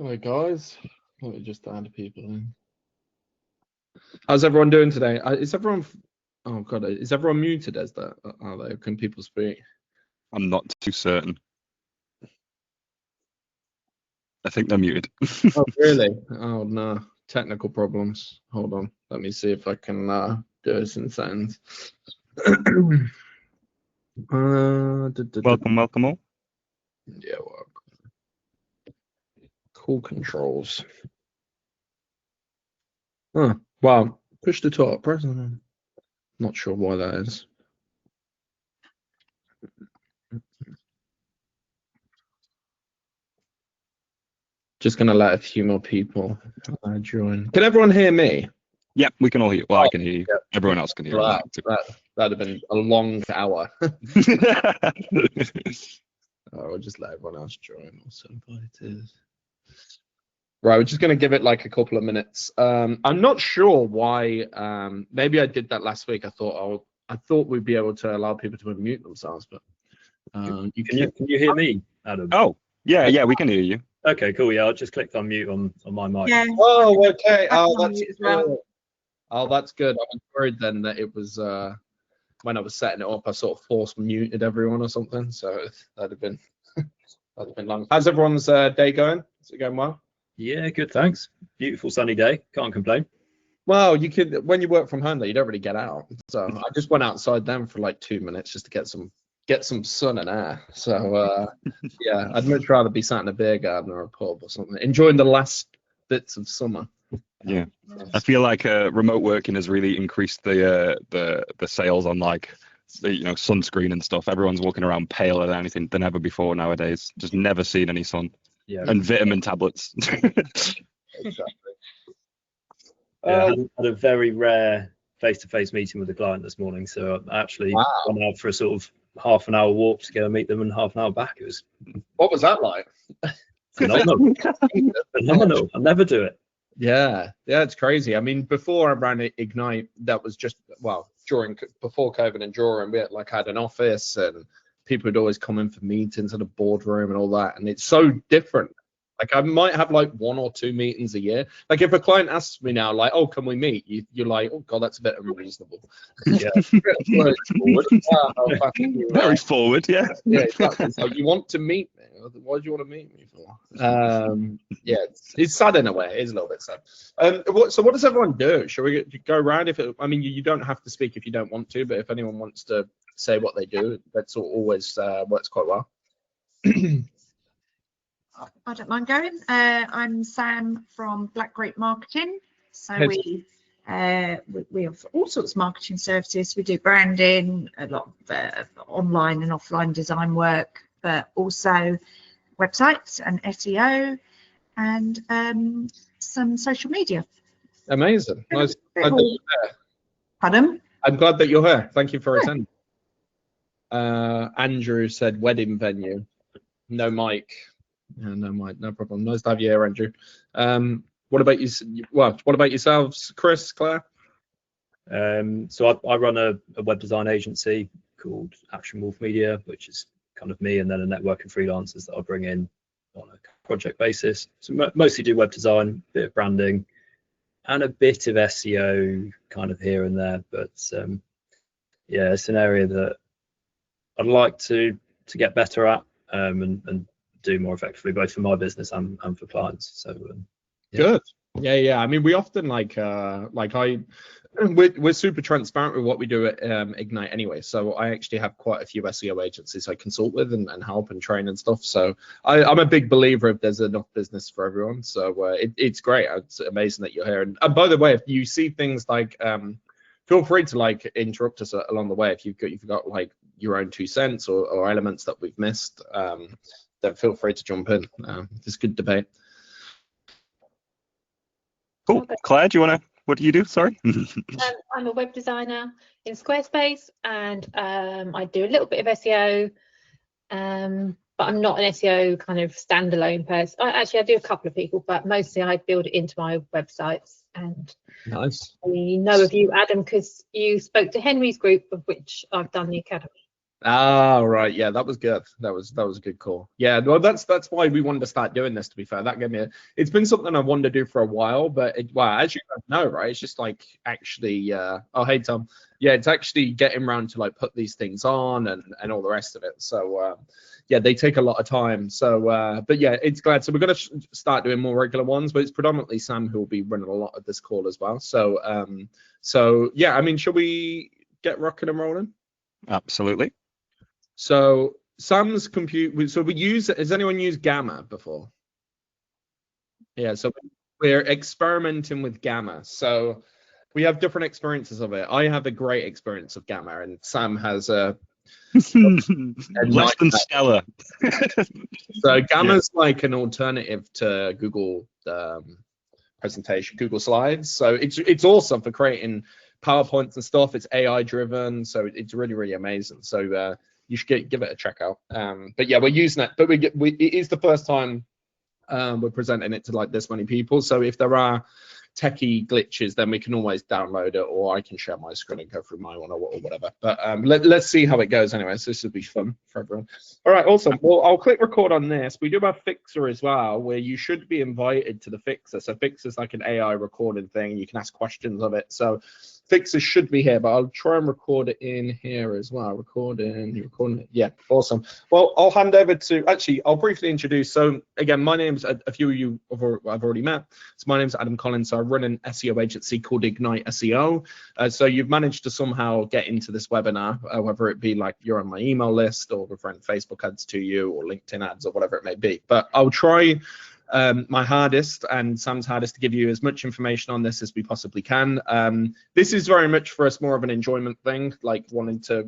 Hi guys, let me just add people in. How's everyone doing today? Is everyone? Oh god, is everyone muted as that? Are they? Can people speak? I'm not too certain. I think they're muted. Oh really? Oh no, technical problems. Hold on, let me see if I can do this in settings. Welcome all. Yeah, well, cool controls. Oh, wow, push to talk. Press. Not sure why that is. Just gonna let a few more people join. Can everyone hear me? Yeah, we can all hear you. Well, I can hear you. Yep. Everyone else can hear That'd have been a long hour. you. I'll just let everyone else join. Also invited. Right, we're just gonna give it like a couple of minutes. I'm not sure why. Maybe I did that last week. I thought we'd be able to allow people to unmute themselves, but can you hear me, Adam? Oh, yeah, we can hear you. Okay, cool. Yeah, I just clicked on mute on my mic. Yeah. Oh, okay. Oh, that's that's good. Oh, that's good. I was worried then that it was when I was setting it up, I sort of force muted everyone or something. So that'd have been long. How's everyone's day going? Is it going well? Yeah, good. Thanks. Beautiful sunny day. Can't complain. Well, you could when you work from home, though, you don't really get out. So I just went outside then for like 2 minutes just to get some sun and air. So yeah, I'd much rather be sat in a beer garden or a pub or something, enjoying the last bits of summer. Yeah, I feel like remote working has really increased the sales on like sunscreen and stuff. Everyone's walking around paler than ever before nowadays. Just never seen any sun. Yeah. And vitamin tablets. Exactly. Yeah, I had a very rare face-to-face meeting with a client this morning. So I actually went out for a sort of half an hour walk to go and meet them and half an hour back. It was. What was that like? Phenomenal. Phenomenal. I'll never do it. Yeah, it's crazy. I mean, before I ran Ignite, that was just before COVID and during, we had an office and people would always come in for meetings at a boardroom and all that, and it's so different. Like I might have like 1 or 2 meetings a year. Like if a client asks me now, like, "Oh, can we meet?" You're like, "Oh God, that's a bit unreasonable." Yeah. Very forward, yeah. Yeah, exactly. So you want to meet me? Why do you want to meet me for? Yeah, it's sad in a way. It is a little bit sad. So what does everyone do? Shall we go around? I mean, you don't have to speak if you don't want to, but if anyone wants to say what they do, that's always works quite well. I don't mind going. I'm Sam from Black Grape Marketing. So we have all sorts of marketing services. We do branding, a lot of online and offline design work, but also websites and SEO and some social media. Amazing. Nice. Pardon? I'm glad that you're here. Thank you for attending. Andrew said wedding venue. No mic. Yeah, no mic. No problem. Nice to have you here, Andrew. What about you? What about yourselves, Chris, Claire? So I run a web design agency called Action Wolf Media, which is kind of me and then a network of freelancers that I bring in on a project basis. So mostly do web design, a bit of branding, and a bit of SEO kind of here and there. But yeah, it's an area that I'd like to get better at and do more effectively, both for my business and for clients. So yeah. Good. Yeah. I mean, we often we're super transparent with what we do at Ignite anyway. So I actually have quite a few SEO agencies I consult with and help and train and stuff. So I'm a big believer if there's enough business for everyone. So it's great. It's amazing that you're here. And by the way, if you see things like feel free to interrupt us along the way if you've got like your own 2 cents or elements that we've missed. Then feel free to jump in. It's good debate. Cool. Okay. Claire, what do you do? Sorry. I'm a web designer in Squarespace, and I do a little bit of SEO, but I'm not an SEO kind of standalone person. I do a couple of people, but mostly I build it into my websites. And nice. We know of you, Adam, because you spoke to Henry's group, of which I've done the academy. Ah, right. Yeah, that was good. That was a good call. Yeah, well, that's why we wanted to start doing this. To be fair, that gave me it's been something I wanted to do for a while, but well, as you guys know, right? It's just like actually. Oh, hey Tom. Yeah, it's actually getting around to like put these things on and all the rest of it. So yeah, they take a lot of time. So but yeah, it's glad. So we're gonna start doing more regular ones, but it's predominantly Sam who will be running a lot of this call as well. So yeah, I mean, shall we get rocking and rolling? Absolutely. So Sam's compute. So has anyone used Gamma before? Yeah. So we're experimenting with Gamma. So we have different experiences of it. I have a great experience of Gamma, and Sam has a less than stellar. So Gamma's like an alternative to Google presentation, Google Slides. So it's awesome for creating PowerPoints and stuff. It's AI driven, so it's really amazing. So you should give it a check out. But yeah, we're using it. But it is the first time we're presenting it to like this many people. So if there are techie glitches, then we can always download it, or I can share my screen and go through my one or whatever. But let's see how it goes anyway. So this will be fun for everyone. All right, awesome. Well, I'll click record on this. We do have Fixer as well, where you should be invited to the Fixer. So Fixer's like an AI recording thing. You can ask questions of it. So Fixer should be here, but I'll try and record it in here as well. Recording it. Yeah, awesome. Well, I'll hand over to, actually, I'll briefly introduce. So again, my name's a few of you I've already met. So my name's Adam Collins. So I run an SEO agency called Ignite SEO. So you've managed to somehow get into this webinar, whether it be like you're on my email list or referring Facebook ads to you or LinkedIn ads or whatever it may be. But I'll try my hardest and Sam's hardest to give you as much information on this as we possibly can. This is very much for us more of an enjoyment thing, like wanting to,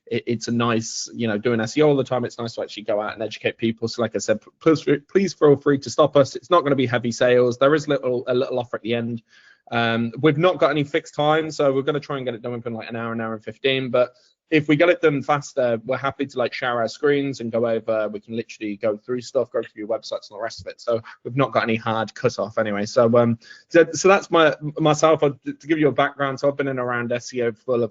it's a nice, doing SEO all the time. It's nice to actually go out and educate people. So like I said, please feel free to stop us. It's not going to be heavy sales. There is a little offer at the end. We've not got any fixed time, so we're going to try and get it done within like an hour and 15. But if we get it done faster, we're happy to like share our screens and go over. We can literally go through stuff, go through your websites and the rest of it. So we've not got any hard cut off anyway. So so that's myself. To give you a background, so I've been in around SEO for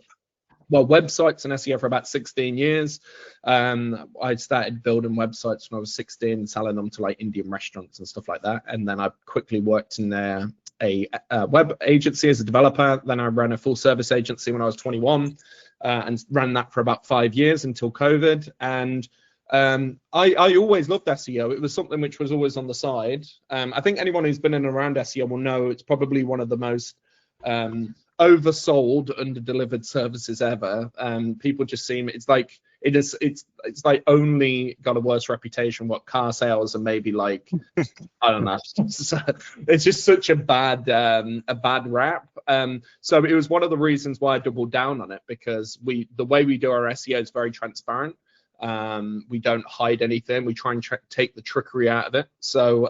websites and SEO for about 16 years. I started building websites when I was 16, selling them to like Indian restaurants and stuff like that. And then I quickly worked in a web agency as a developer. Then I ran a full service agency when I was 21 and ran that for about 5 years until COVID. And I always loved SEO. It was something which was always on the side. I think anyone who's been in and around SEO will know it's probably one of the most oversold, under-delivered services ever. People just seem, it's like only got a worse reputation what car sales and maybe like I don't know. It's just such a bad rap. So it was one of the reasons why I doubled down on it, because the way we do our SEO is very transparent. We don't hide anything. We try and take the trickery out of it. So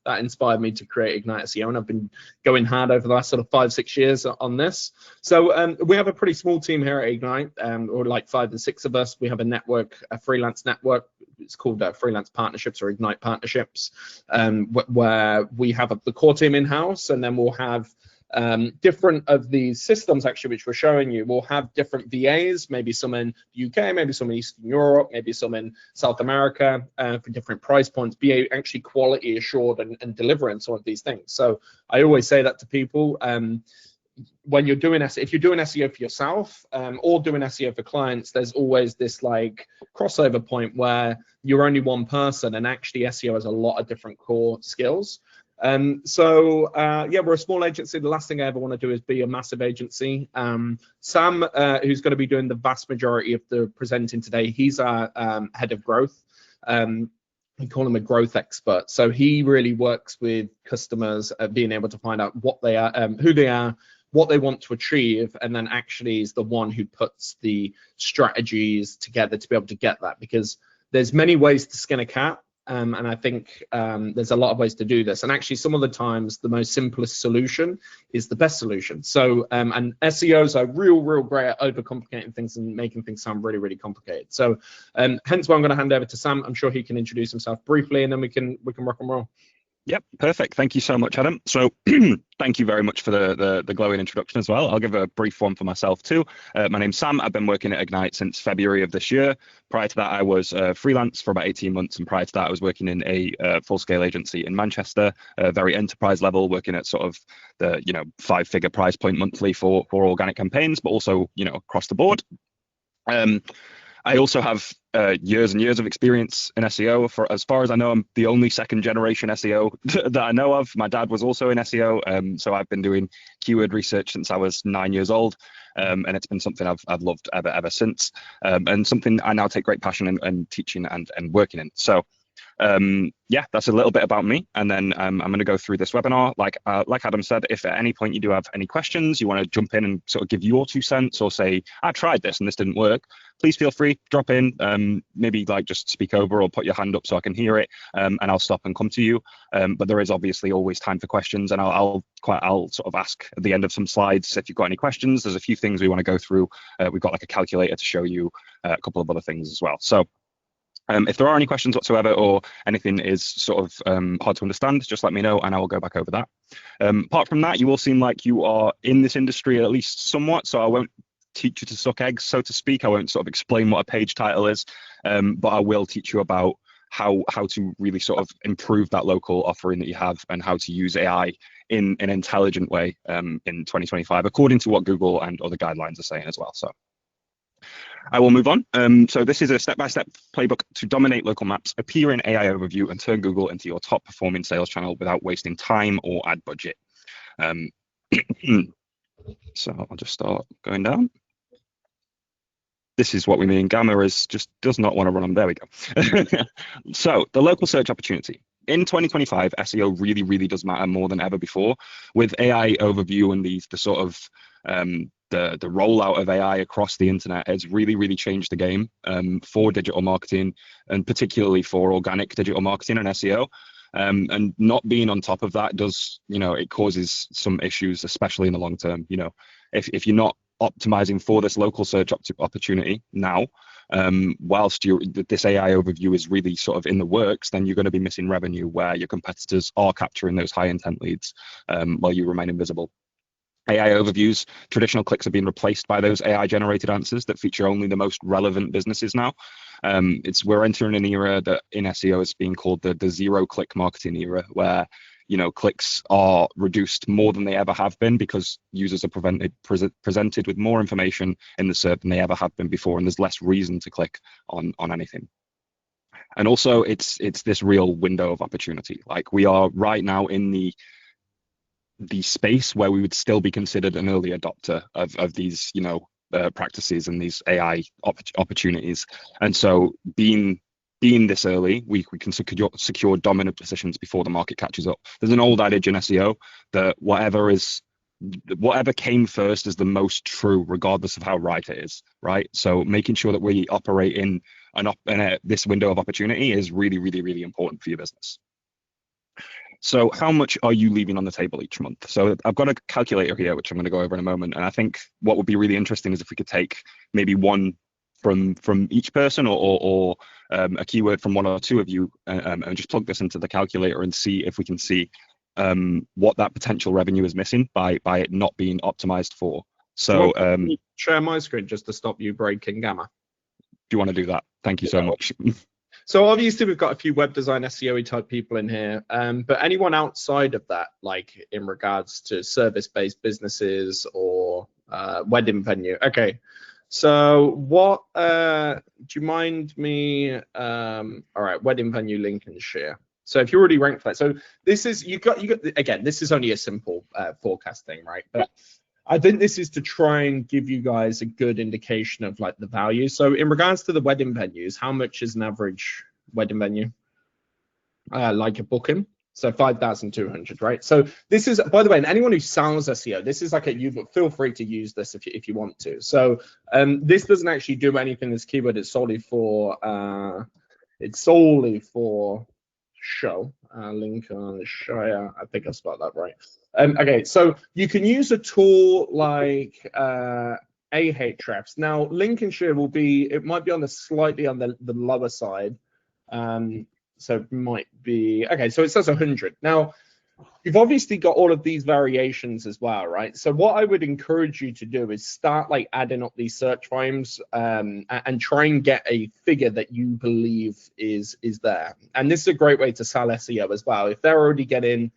that inspired me to create Ignite SEO, and I've been going hard over the last sort of 5-6 years on this. So we have a pretty small team here at Ignite, or like 5 and 6 of us. We have a network, a freelance network. It's called Freelance Partnerships or Ignite Partnerships, where we have the core team in-house, and then we'll have different of these systems actually which we're showing you will have different VAs, maybe some in the UK, maybe some in Eastern Europe, maybe some in South America, for different price points, be actually quality assured and delivering some of these things. So I always say that to people, when you're doing SEO, if you're doing SEO for yourself or doing SEO for clients, there's always this like crossover point where you're only one person, and actually SEO has a lot of different core skills. So yeah, we're a small agency. The last thing I ever want to do is be a massive agency. Sam, who's going to be doing the vast majority of the presenting today, he's our head of growth. We call him a growth expert. So he really works with customers, being able to find out what they are, who they are, what they want to achieve, and then actually is the one who puts the strategies together to be able to get that, because there's many ways to skin a cat. And I think there's a lot of ways to do this. And actually, some of the times, the most simplest solution is the best solution. So, and SEOs are real great at overcomplicating things and making things sound really complicated. So, hence why I'm going to hand over to Sam. I'm sure he can introduce himself briefly, and then we can rock and roll. Yep, perfect. Thank you so much, Adam. So thank you very much for the glowing introduction as well. I'll give a brief one for myself too. My name's Sam. I've been working at Ignite since February of this year. Prior to that, I was freelance for about 18 months. And prior to that, I was working in a full-scale agency in Manchester, very enterprise level, working at sort of the, 5-figure price point monthly for organic campaigns, but also, across the board. I also have years and years of experience in SEO. For as far as I know, I'm the only second generation SEO that I know of. My dad was also in SEO, so I've been doing keyword research since I was 9 years old, and it's been something I've loved ever since, and something I now take great passion in teaching and working in. So yeah, that's a little bit about me, and then I'm going to go through this webinar. Like Adam said, if at any point you do have any questions, you want to jump in and sort of give your 2 cents, or say I tried this and this didn't work, please feel free, drop in, maybe like just speak over or put your hand up so I can hear it, and I'll stop and come to you. But there is obviously always time for questions, and I'll sort of ask at the end of some slides if you've got any questions. There's a few things we want to go through. We've got like a calculator to show you a couple of other things as well. So if there are any questions whatsoever, or anything is sort of hard to understand, just let me know and I will go back over that. Apart from that, you all seem like you are in this industry at least somewhat, so I won't teach you to suck eggs, so to speak. I won't sort of explain what a page title is, but I will teach you about how to really sort of improve that local offering that you have, and how to use AI in an intelligent way in 2025, according to what Google and other guidelines are saying as well. So I will move on. So this is a step-by-step playbook to dominate local maps, appear in AI overview, and turn Google into your top performing sales channel without wasting time or ad budget. So I'll just start going down. This is what we mean. Gamma does not want to run on. There we go. So the local search opportunity. In 2025, SEO really, really does matter more than ever before. With AI overview and the sort of the rollout of AI across the internet has really, really changed the game for digital marketing, and particularly for organic digital marketing and SEO. And not being on top of that does, it causes some issues, especially in the long term. If you're not optimizing for this local search opportunity now, whilst this AI overview is really sort of in the works, then you're going to be missing revenue where your competitors are capturing those high intent leads while you remain invisible. AI overviews, traditional clicks are being replaced by those AI generated answers that feature only the most relevant businesses now. We're entering an era that in SEO is being called the zero click marketing era, where clicks are reduced more than they ever have been, because users are presented with more information in the SERP than they ever have been before, and there's less reason to click on anything. And also it's this real window of opportunity. Like, we are right now in the space where we would still be considered an early adopter of these practices and these AI opportunities. And so being this early, we can secure dominant positions before the market catches up. There's an old adage in SEO that whatever came first is the most true, regardless of how right it is, right? So making sure that we operate in this window of opportunity is really, really, really important for your business. So how much are you leaving on the table each month? So I've got a calculator here, which I'm going to go over in a moment. And I think what would be really interesting is if we could take maybe one from each person, or a keyword from one or two of you, and just plug this into the calculator and see if we can see what that potential revenue is missing by it not being optimized for. So share my screen just to stop you breaking Gamma. Do you want to do that? Thank you so much. So obviously we've got a few web design SEO type people in here, but anyone outside of that, like in regards to service-based businesses or wedding venue. Okay, so what do you mind me? All right, wedding venue Lincolnshire. So if you're already ranked for that, so this is you got again, this is only a simple forecasting, right? But I think this is to try and give you guys a good indication of like the value. So in regards to the wedding venues, how much is an average wedding venue? Like a booking, so 5,200, right? So this is, by the way, and anyone who sells SEO, this is like you feel free to use this if you want to. So this doesn't actually do anything. This keyword is solely for show. Lincolnshire, I think I spelled that right. Okay, so you can use a tool like Ahrefs. Now Lincolnshire it might be slightly on the lower side. So it might be, okay, so it says 100. Now, you've obviously got all of these variations as well, right? So what I would encourage you to do is start like adding up these search volumes and try and get a figure that you believe is there. And this is a great way to sell SEO as well. If they're already getting,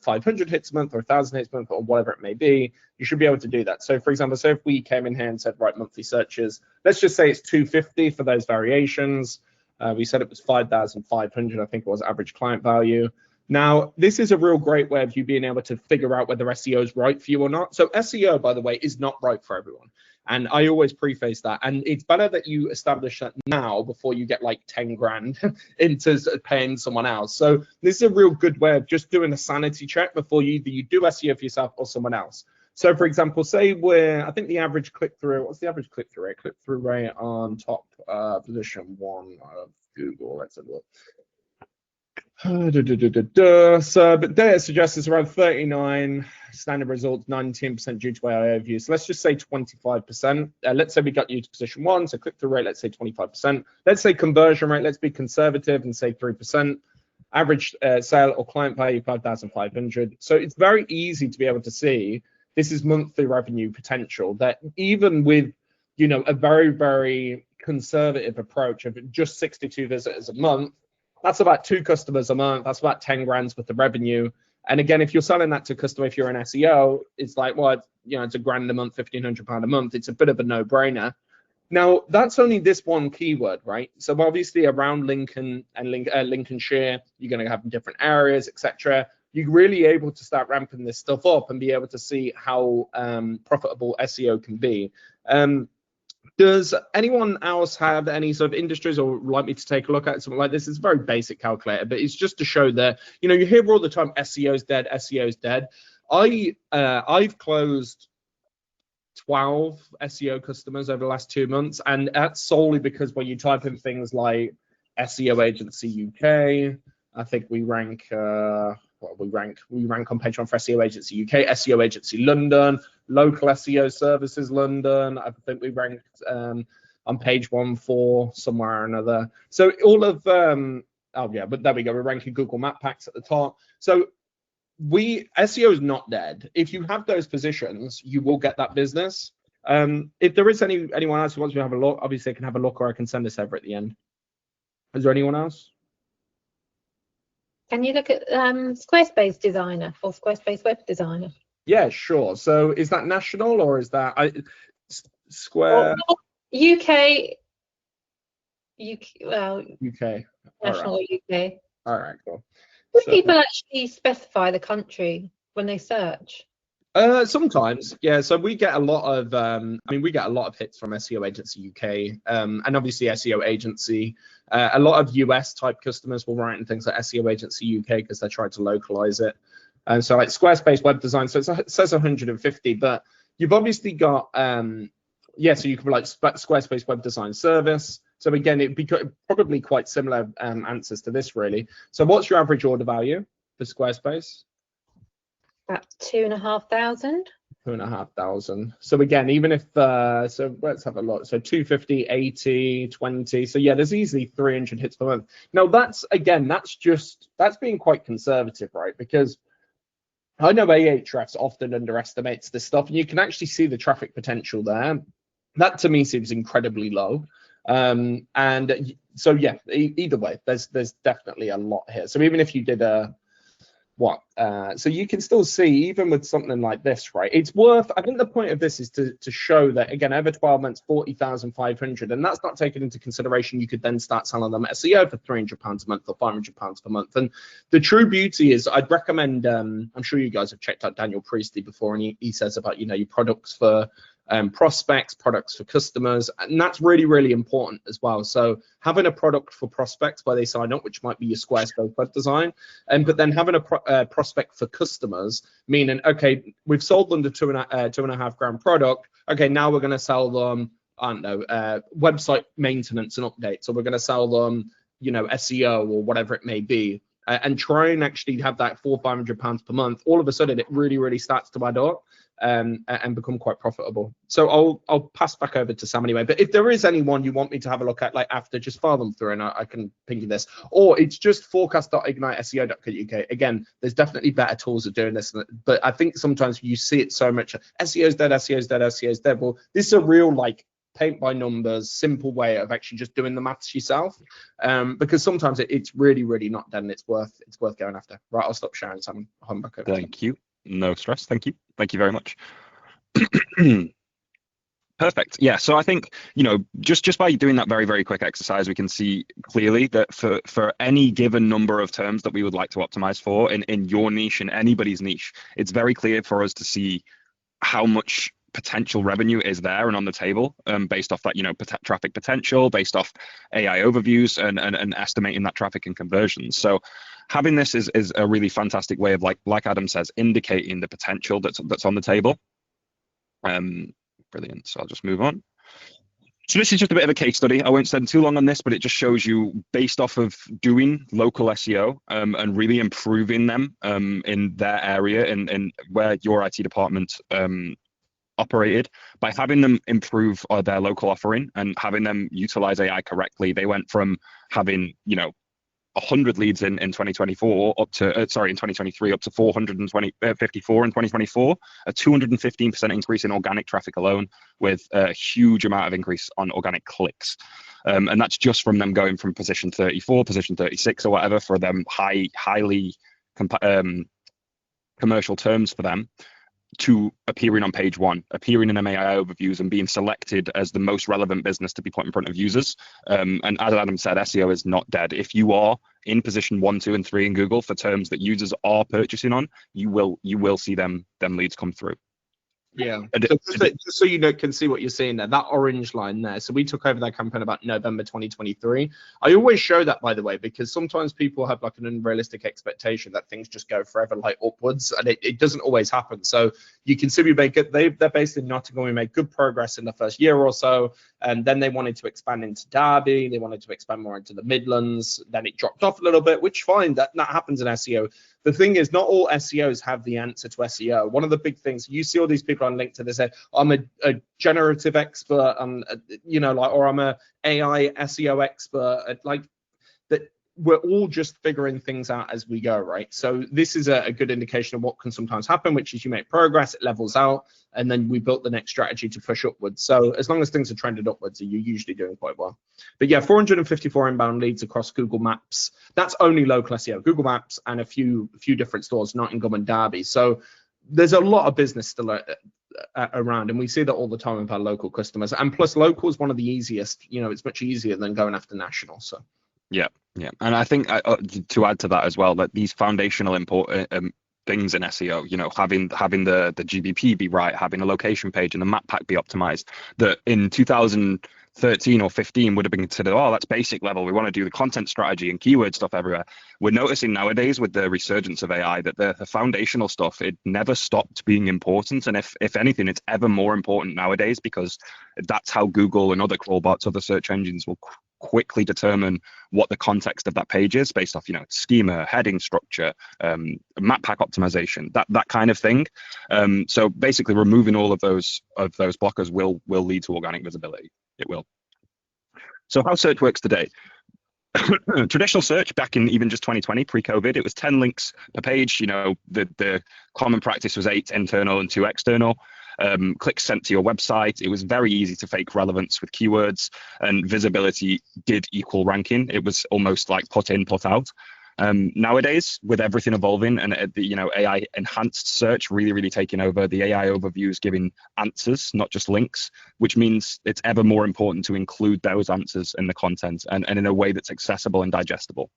500 hits a month or 1,000 hits a month or whatever it may be, you should be able to do that. So for example, so if we came in here and said, right, monthly searches, let's just say it's 250 for those variations. We said it was 5,500, I think it was average client value. Now, this is a real great way of you being able to figure out whether SEO is right for you or not. So SEO, by the way, is not right for everyone. And I always preface that. And it's better that you establish that now before you get like 10 grand into paying someone else. So this is a real good way of just doing a sanity check before you do SEO for yourself or someone else. So for example, say I think the average click-through, what's the average click-through rate? Click-through rate on top position 1 of Google, let's have a look. So, but data suggests it's around 39, standard results 19% due to AI overview. So let's just say 25%. Let's say we got you to position 1, so click-through rate, let's say 25%. Let's say conversion rate, let's be conservative and say 3%. Average sale or client value 5,500. So it's very easy to be able to see this is monthly revenue potential that even with, a very, very conservative approach of just 62 visitors a month, that's about 2 customers a month. That's about 10 grand worth of revenue. And again, if you're selling that to a customer, if you're an SEO, it's like, well, it's $1 grand a month, £1,500 a month. It's a bit of a no-brainer. Now, that's only this one keyword, right? So obviously around Lincoln and Lincolnshire, you're going to have different areas, etc. You're really able to start ramping this stuff up and be able to see how profitable SEO can be. Does anyone else have any sort of industries or like me to take a look at something like this? It's a very basic calculator, but it's just to show that, you hear all the time, SEO is dead, SEO is dead. I've closed 12 SEO customers over the last 2 months, and that's solely because when you type in things like SEO agency UK, I think we rank we rank on page 1 for SEO agency UK, SEO agency London, local SEO services London. I think we ranked on page 1 for somewhere or another. So all of oh yeah, but there we go. We're ranking Google Map Packs at the top. So SEO is not dead. If you have those positions, you will get that business. If there is anyone else who wants to have a look, obviously I can have a look, or I can send this over at the end. Is there anyone else? Can you look at Squarespace designer or Squarespace web designer? Yeah, sure. So is that national or is that Square? Well, UK. Well, UK. national or UK. All right, cool. Do people actually specify the country when they search? Sometimes, yeah. So we get a lot of we get a lot of hits from SEO agency UK, and obviously SEO agency. A lot of US type customers will write in things like SEO agency UK because they're trying to localize it. And so like Squarespace web design, so it says 150, but you've obviously got yeah, so you can be like Squarespace web design service. So again, it'd be probably quite similar answers to this really. So what's your average order value for Squarespace? About 2,500. 2,500. So again, even if so let's have a look. So 250, 80, 20. So yeah, there's easily 300 hits per month. Now that's being quite conservative, right? Because I know Ahrefs often underestimates this stuff, and you can actually see the traffic potential there. That to me seems incredibly low. And so yeah, either way, there's definitely a lot here. So even if you did so you can still see, even with something like this, right? It's worth, I think the point of this is to show that, again, over 12 months, 40,500, and that's not taken into consideration. You could then start selling them SEO for £300 a month or £500 per month. And the true beauty is, I'd recommend, I'm sure you guys have checked out Daniel Priestley before, and he says about, your products for prospects, products for customers, and that's really, really important as well. So having a product for prospects where they sign up, which might be your Squarespace web design, but then having a prospect for customers, meaning, okay, we've sold them the 2.5 grand product. Okay, now we're going to sell them, I don't know, website maintenance and updates, or we're going to sell them, SEO or whatever it may be, and try and actually have that £400-500 per month. All of a sudden, it really, really starts to add up. and become quite profitable. So I'll pass back over to Sam anyway. But if there is anyone you want me to have a look at, like after, just file them through and I can ping you this. Or it's just forecast.igniteseo.co.uk. Again, there's definitely better tools of doing this, but I think sometimes you see it so much. SEO's dead, SEO's dead, SEO's dead. Well, this is a real like paint by numbers, simple way of actually just doing the maths yourself, because sometimes it's really not dead, and it's worth going after. Right, I'll stop sharing. Sam, I'll back over. Thank you. No stress. Thank you very much. Perfect. Yeah. So I think, just by doing that very quick exercise, we can see clearly that for any given number of terms that we would like to optimize for in your niche, in anybody's niche, it's very clear for us to see how much potential revenue is there and on the table, based off that, traffic potential, based off AI overviews and estimating that traffic and conversions. So having this is a really fantastic way of, like Adam says, indicating the potential that's on the table. Brilliant. So I'll just move on. So this is just a bit of a case study. I won't spend too long on this, but it just shows you, based off of doing local SEO and really improving them in their area and where your IT department operated, by having them improve their local offering and having them utilize AI correctly. They went from having 100 leads in 2024 up to in 2023 up to 454 in 2024, a 215% increase in organic traffic alone, with a huge amount of increase on organic clicks, and that's just from them going from position 34, position 36 or whatever for them highly commercial terms for them, to appearing on page 1, appearing in MAI overviews and being selected as the most relevant business to be put in front of users. And as Adam said, SEO is not dead. If you are in position 1, 2, and 3 in Google for terms that users are purchasing on, you will see them leads come through. Yeah, so just so you can see what you're seeing there, that orange line there. So we took over that campaign about November 2023. I always show that, by the way, because sometimes people have like an unrealistic expectation that things just go forever like upwards, and it doesn't always happen. So you can see we make it. They're based in Nottingham. We made good progress in the first year or so, and then they wanted to expand into Derby. They wanted to expand more into the Midlands. Then it dropped off a little bit, which fine. That happens in SEO. The thing is, not all SEOs have the answer to SEO. One of the big things, you see all these people on LinkedIn, they say, I'm a generative expert, or I'm a AI SEO expert. Like that, we're all just figuring things out as we go, right? So this is a good indication of what can sometimes happen, which is you make progress, it levels out, and then we built the next strategy to push upwards. So as long as things are trended upwards, you're usually doing quite well. But yeah, 454 inbound leads across Google Maps. That's only local SEO, Google Maps, and a few different stores, Nottingham and Derby. So there's a lot of business still around, and we see that all the time with our local customers. And plus, local is one of the easiest. It's much easier than going after national. So yeah, and I think to add to that as well, that these foundational things in SEO, having the GBP be right, having a location page and the map pack be optimized, that in 2013 or 15 would have been considered, that's basic level. We want to do the content strategy and keyword stuff everywhere. We're noticing nowadays with the resurgence of AI that the foundational stuff, it never stopped being important. And if anything, it's ever more important nowadays, because that's how Google and other crawlbots, other search engines will quickly determine what the context of that page is based off, schema, heading structure, map pack optimization, that kind of thing. So basically removing all of those blockers will lead to organic visibility. It will. So how search works today. Traditional search back in even just 2020, pre-COVID, it was 10 links per page. The common practice was 8 internal and 2 external. Clicks sent to your website. It was very easy to fake relevance with keywords, and visibility did equal ranking. It was almost like put in, put out. Nowadays, with everything evolving and AI enhanced search really taking over, the AI overviews giving answers, not just links, which means it's ever more important to include those answers in the content and in a way that's accessible and digestible.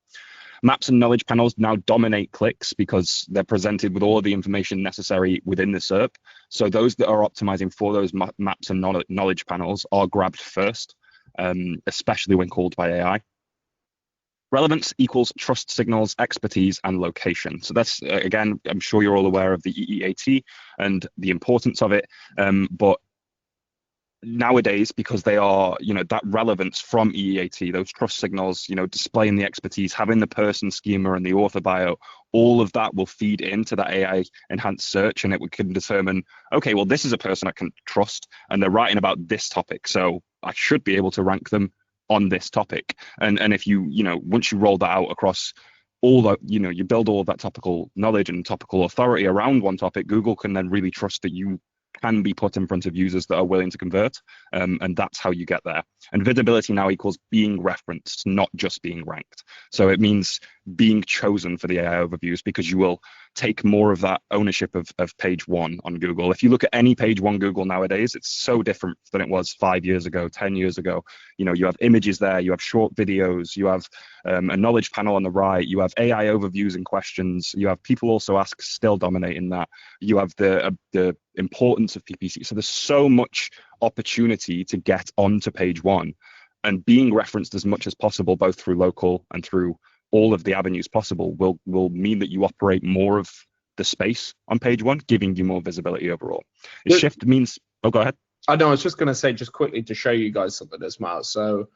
Maps and knowledge panels now dominate clicks because they're presented with all of the information necessary within the SERP. So those that are optimizing for those maps and knowledge panels are grabbed first, especially when called by AI. Relevance equals trust signals, expertise, and location. So that's, again, I'm sure you're all aware of the EEAT and the importance of it, but nowadays, because they are, that relevance from EEAT, those trust signals, displaying the expertise, having the person schema and the author bio, all of that will feed into that AI enhanced search, and it can determine, okay, well, this is a person I can trust and they're writing about this topic, so I should be able to rank them on this topic. And if you, once you roll that out across all that, you build all of that topical knowledge and topical authority around one topic, Google can then really trust that you can be put in front of users that are willing to convert, and that's how you get there. And visibility now equals being referenced, not just being ranked. So it means being chosen for the AI overviews, because you will take more of that ownership of page one on Google. If you look at any page one Google nowadays, it's so different than it was 5 years ago, 10 years ago. You have images there, you have short videos, you have a knowledge panel on the right, you have AI overviews and questions, you have people also ask still dominating that, you have the importance of PPC. So there's so much opportunity to get onto page one, and being referenced as much as possible, both through local and through all of the avenues possible, will mean that you operate more of the space on page one, giving you more visibility overall. The shift means, go ahead. I know, I was just going to say, just quickly to show you guys something as well. So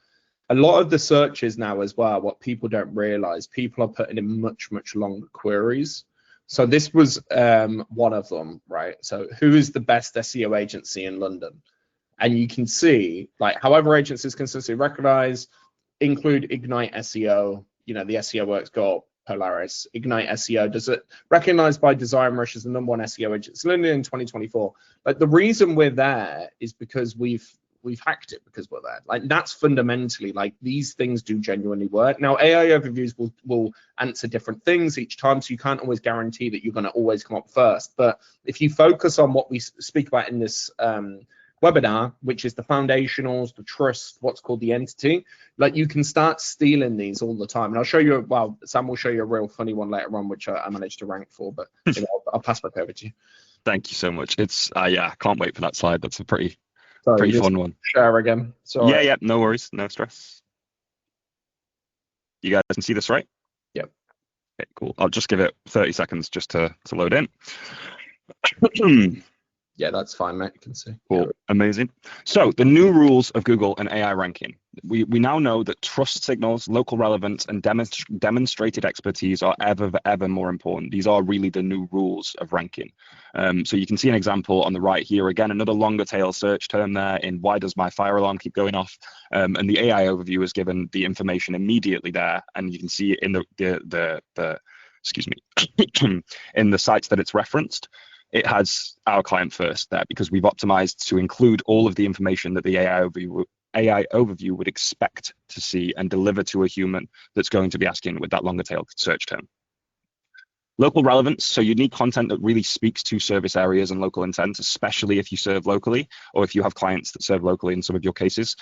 a lot of the searches now as well, what people don't realize, people are putting in much, much longer queries. So this was one of them, right? So who is the best SEO agency in London? And you can see, like, however agencies consistently recognize, include Ignite SEO, the SEO Works got Polaris. Ignite SEO does it recognized by DesignRush as the #1 SEO agency in London in 2024. But the reason we're there is because we've hacked it, because we're there. Like, that's fundamentally, like, these things do genuinely work. Now, AI overviews will answer different things each time, so you can't always guarantee that you're going to always come up first. But if you focus on what we speak about in this webinar, which is the foundationals, the trust, what's called the entity, like, you can start stealing these all the time. And I'll show you, well, Sam will show you a real funny one later on, which I managed to rank for, but I'll pass back over to you. Thank you so much. It's I can't wait for that slide. That's a pretty Sorry, fun one. Share again. Sorry. Yeah, no worries, no stress. You guys can see this, right? Yep. Okay, cool. I'll just give it 30 seconds just to load in. Yeah, that's fine, mate. You can see. Cool. Yeah. Amazing. So the new rules of Google and AI ranking. We now know that trust signals, local relevance, and demonstrated expertise are ever more important. These are really the new rules of ranking. So you can see an example on the right here. Again, another longer tail search term there in why does my fire alarm keep going off? And the AI overview is given the information immediately there, and you can see it in the excuse me, in the sites that it's referenced. It has our client first there, because we've optimized to include all of the information that the AI overview would expect to see and deliver to a human that's going to be asking with that longer tail search term. Local relevance, so you need content that really speaks to service areas and local intent, especially if you serve locally or if you have clients that serve locally in some of your cases.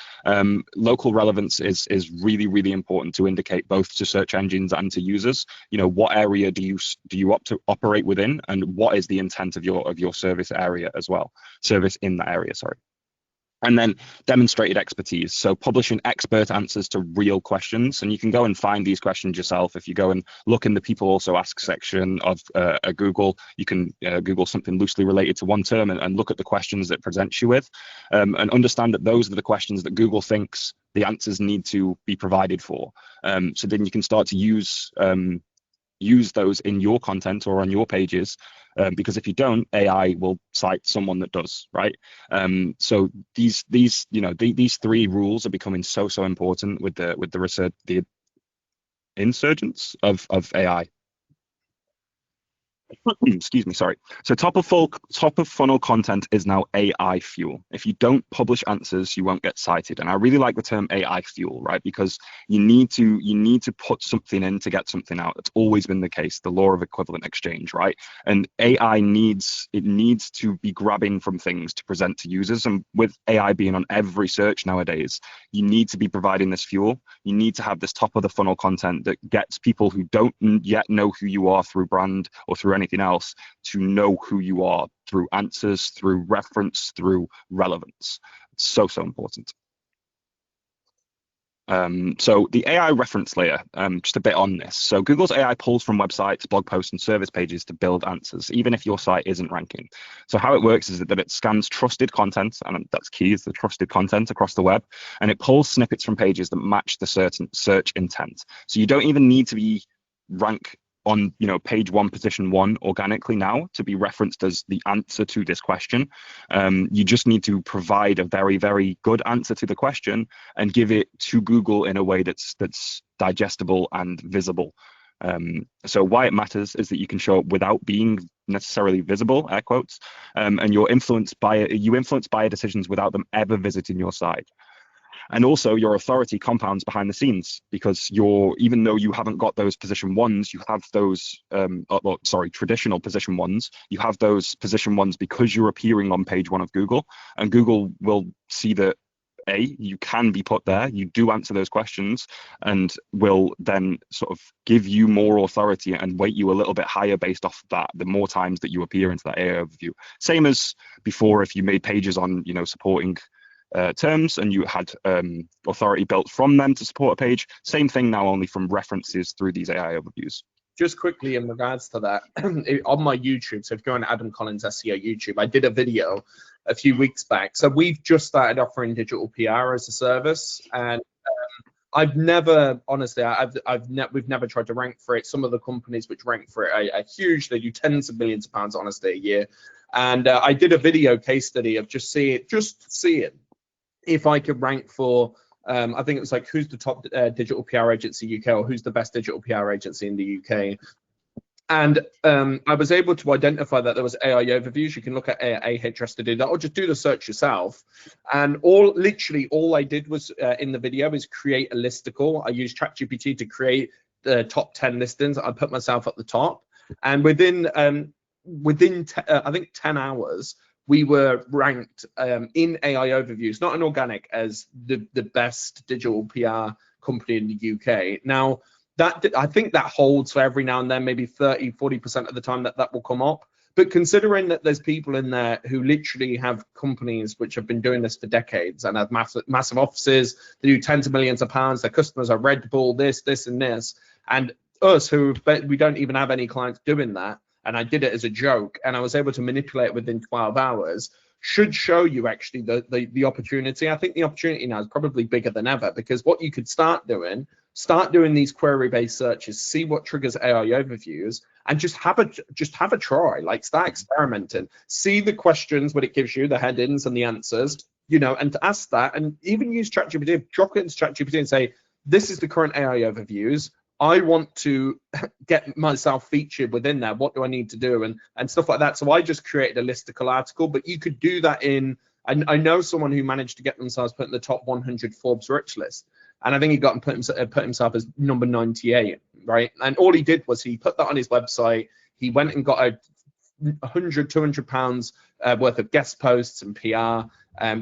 Local relevance is really important to indicate both to search engines and to users. What area do you opt to operate within, and what is the intent of your service area as well? Service in that area, sorry. And then demonstrated expertise. So publishing expert answers to real questions. And you can go and find these questions yourself. If you go and look in the people also ask section of Google, you can Google something loosely related to one term and look at the questions that it presents you with, and understand that those are the questions that Google thinks the answers need to be provided for. So then you can start to use those in your content or on your pages, because if you don't, AI will cite someone that does, right? So these three rules are becoming so important with the research, the insurgence of AI. Excuse me, sorry. So top of funnel content is now AI fuel. If you don't publish answers, you won't get cited. And I really like the term AI fuel, right? Because you need to put something in to get something out. It's always been the case, the law of equivalent exchange, right? And AI needs to be grabbing from things to present to users. And with AI being on every search nowadays, you need to be providing this fuel. You need to have this top of the funnel content that gets people who don't yet know who you are through brand or through anything else to know who you are through answers, through reference, through relevance. It's so important. So the AI reference layer, just a bit on this. So Google's AI pulls from websites, blog posts, and service pages to build answers, even if your site isn't ranking. So how it works is that it scans trusted content, and that's key, is the trusted content across the web, and it pulls snippets from pages that match the certain search intent. So you don't even need to be rank on page 1, position 1 organically now to be referenced as the answer to this question. You just need to provide a very, very good answer to the question and give it to Google in a way that's digestible and visible. So why it matters is that you can show up without being necessarily visible, air quotes, and you influence buyer decisions without them ever visiting your site. And also your authority compounds behind the scenes, because even though you haven't got those position 1s, you have those traditional position 1s, you have those position 1s because you're appearing on page 1 of Google, and Google will see that you can be put there, you do answer those questions, and will then sort of give you more authority and weight you a little bit higher based off that, the more times that you appear into that AI overview. Same as before, if you made pages on supporting terms and you had authority built from them to support a page, same thing now, only from references through these AI overviews. Just quickly in regards to that, on my YouTube, so if you go on Adam Collins SEO YouTube, I did a video a few weeks back. So we've just started offering digital PR as a service, and I've never, honestly, we've never tried to rank for it. Some of the companies which rank for it are huge. They do tens of millions of pounds, honestly, a year. And I did a video case study of just seeing if I could rank for, I think it was like, who's the top digital PR agency UK, or who's the best digital PR agency in the UK. And I was able to identify that there was AI overviews. You can look at Ahrefs to do that, or just do the search yourself. And literally all I did was in the video is create a listicle. I used ChatGPT to create the top 10 listings. I put myself at the top, and within I think 10 hours, we were ranked in AI overviews, not an organic, as the best digital PR company in the UK. Now, I think that holds for every now and then, maybe 30-40% of the time that will come up. But considering that there's people in there who literally have companies which have been doing this for decades and have massive offices, they do tens of millions of pounds, their customers are Red Bull, this, and this, and us who we don't even have any clients doing that, and I did it as a joke, and I was able to manipulate it within 12 hours, should show you actually the opportunity. I think the opportunity now is probably bigger than ever, because what you could start doing these query-based searches, see what triggers AI overviews, and just have a try. Like, start experimenting, see the questions, what it gives you, the headings and the answers, and to ask that, and even use ChatGPT, drop it into ChatGPT and say, this is the current AI overviews. I want to get myself featured within there. What do I need to do? And stuff like that. So I just created a listicle article, but you could do that I know someone who managed to get themselves put in the top 100 Forbes rich list. And I think he got and put himself as number 98, right? And all he did was he put that on his website. He went and got a 100, 200 pounds worth of guest posts and PR,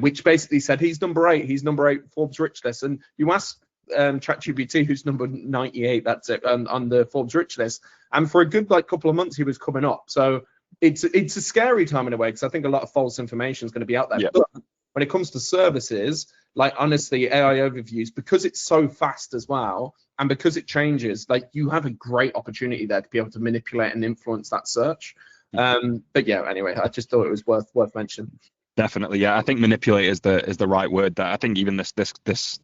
which basically said he's number 8 Forbes rich list. And you ask ChatGPT who's number 98, that's it, on the Forbes rich list, and for a good couple of months he was coming up. So it's a scary time in a way, because I think a lot of false information is going to be out there. Yeah. But when it comes to services, honestly, AI overviews, because it's so fast as well, and because it changes, you have a great opportunity there to be able to manipulate and influence that search. But yeah, anyway, I just thought it was worth mentioning. Definitely, yeah. I think manipulate is the right word there. I think even this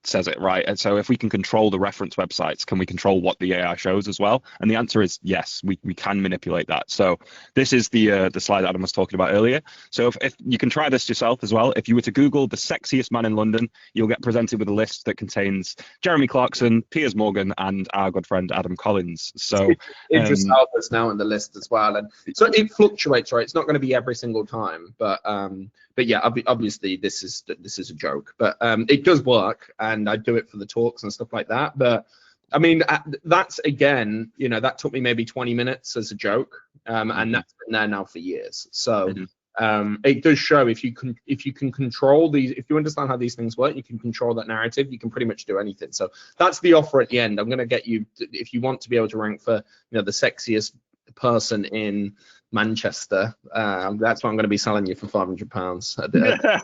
says it right. And so if we can control the reference websites, can we control what the AI shows as well? And the answer is yes, we can manipulate that. So this is the slide Adam was talking about earlier. So if you can try this yourself as well. If you were to Google the sexiest man in London, you'll get presented with a list that contains Jeremy Clarkson, Piers Morgan, and our good friend Adam Collins. So Idris Elba's now in the list as well, and so it fluctuates, right? It's not going to be every single time, but yeah, obviously this is a joke, but it does work, and I do it for the talks and stuff like that. But I mean, that's, again, that took me maybe 20 minutes as a joke, and that's been there now for years. So it does show if you can control these, if you understand how these things work, you can control that narrative, you can pretty much do anything. So that's the offer at the end. I'm going to get you, if you want to be able to rank for the sexiest person in Manchester, that's what I'm going to be selling you for £500.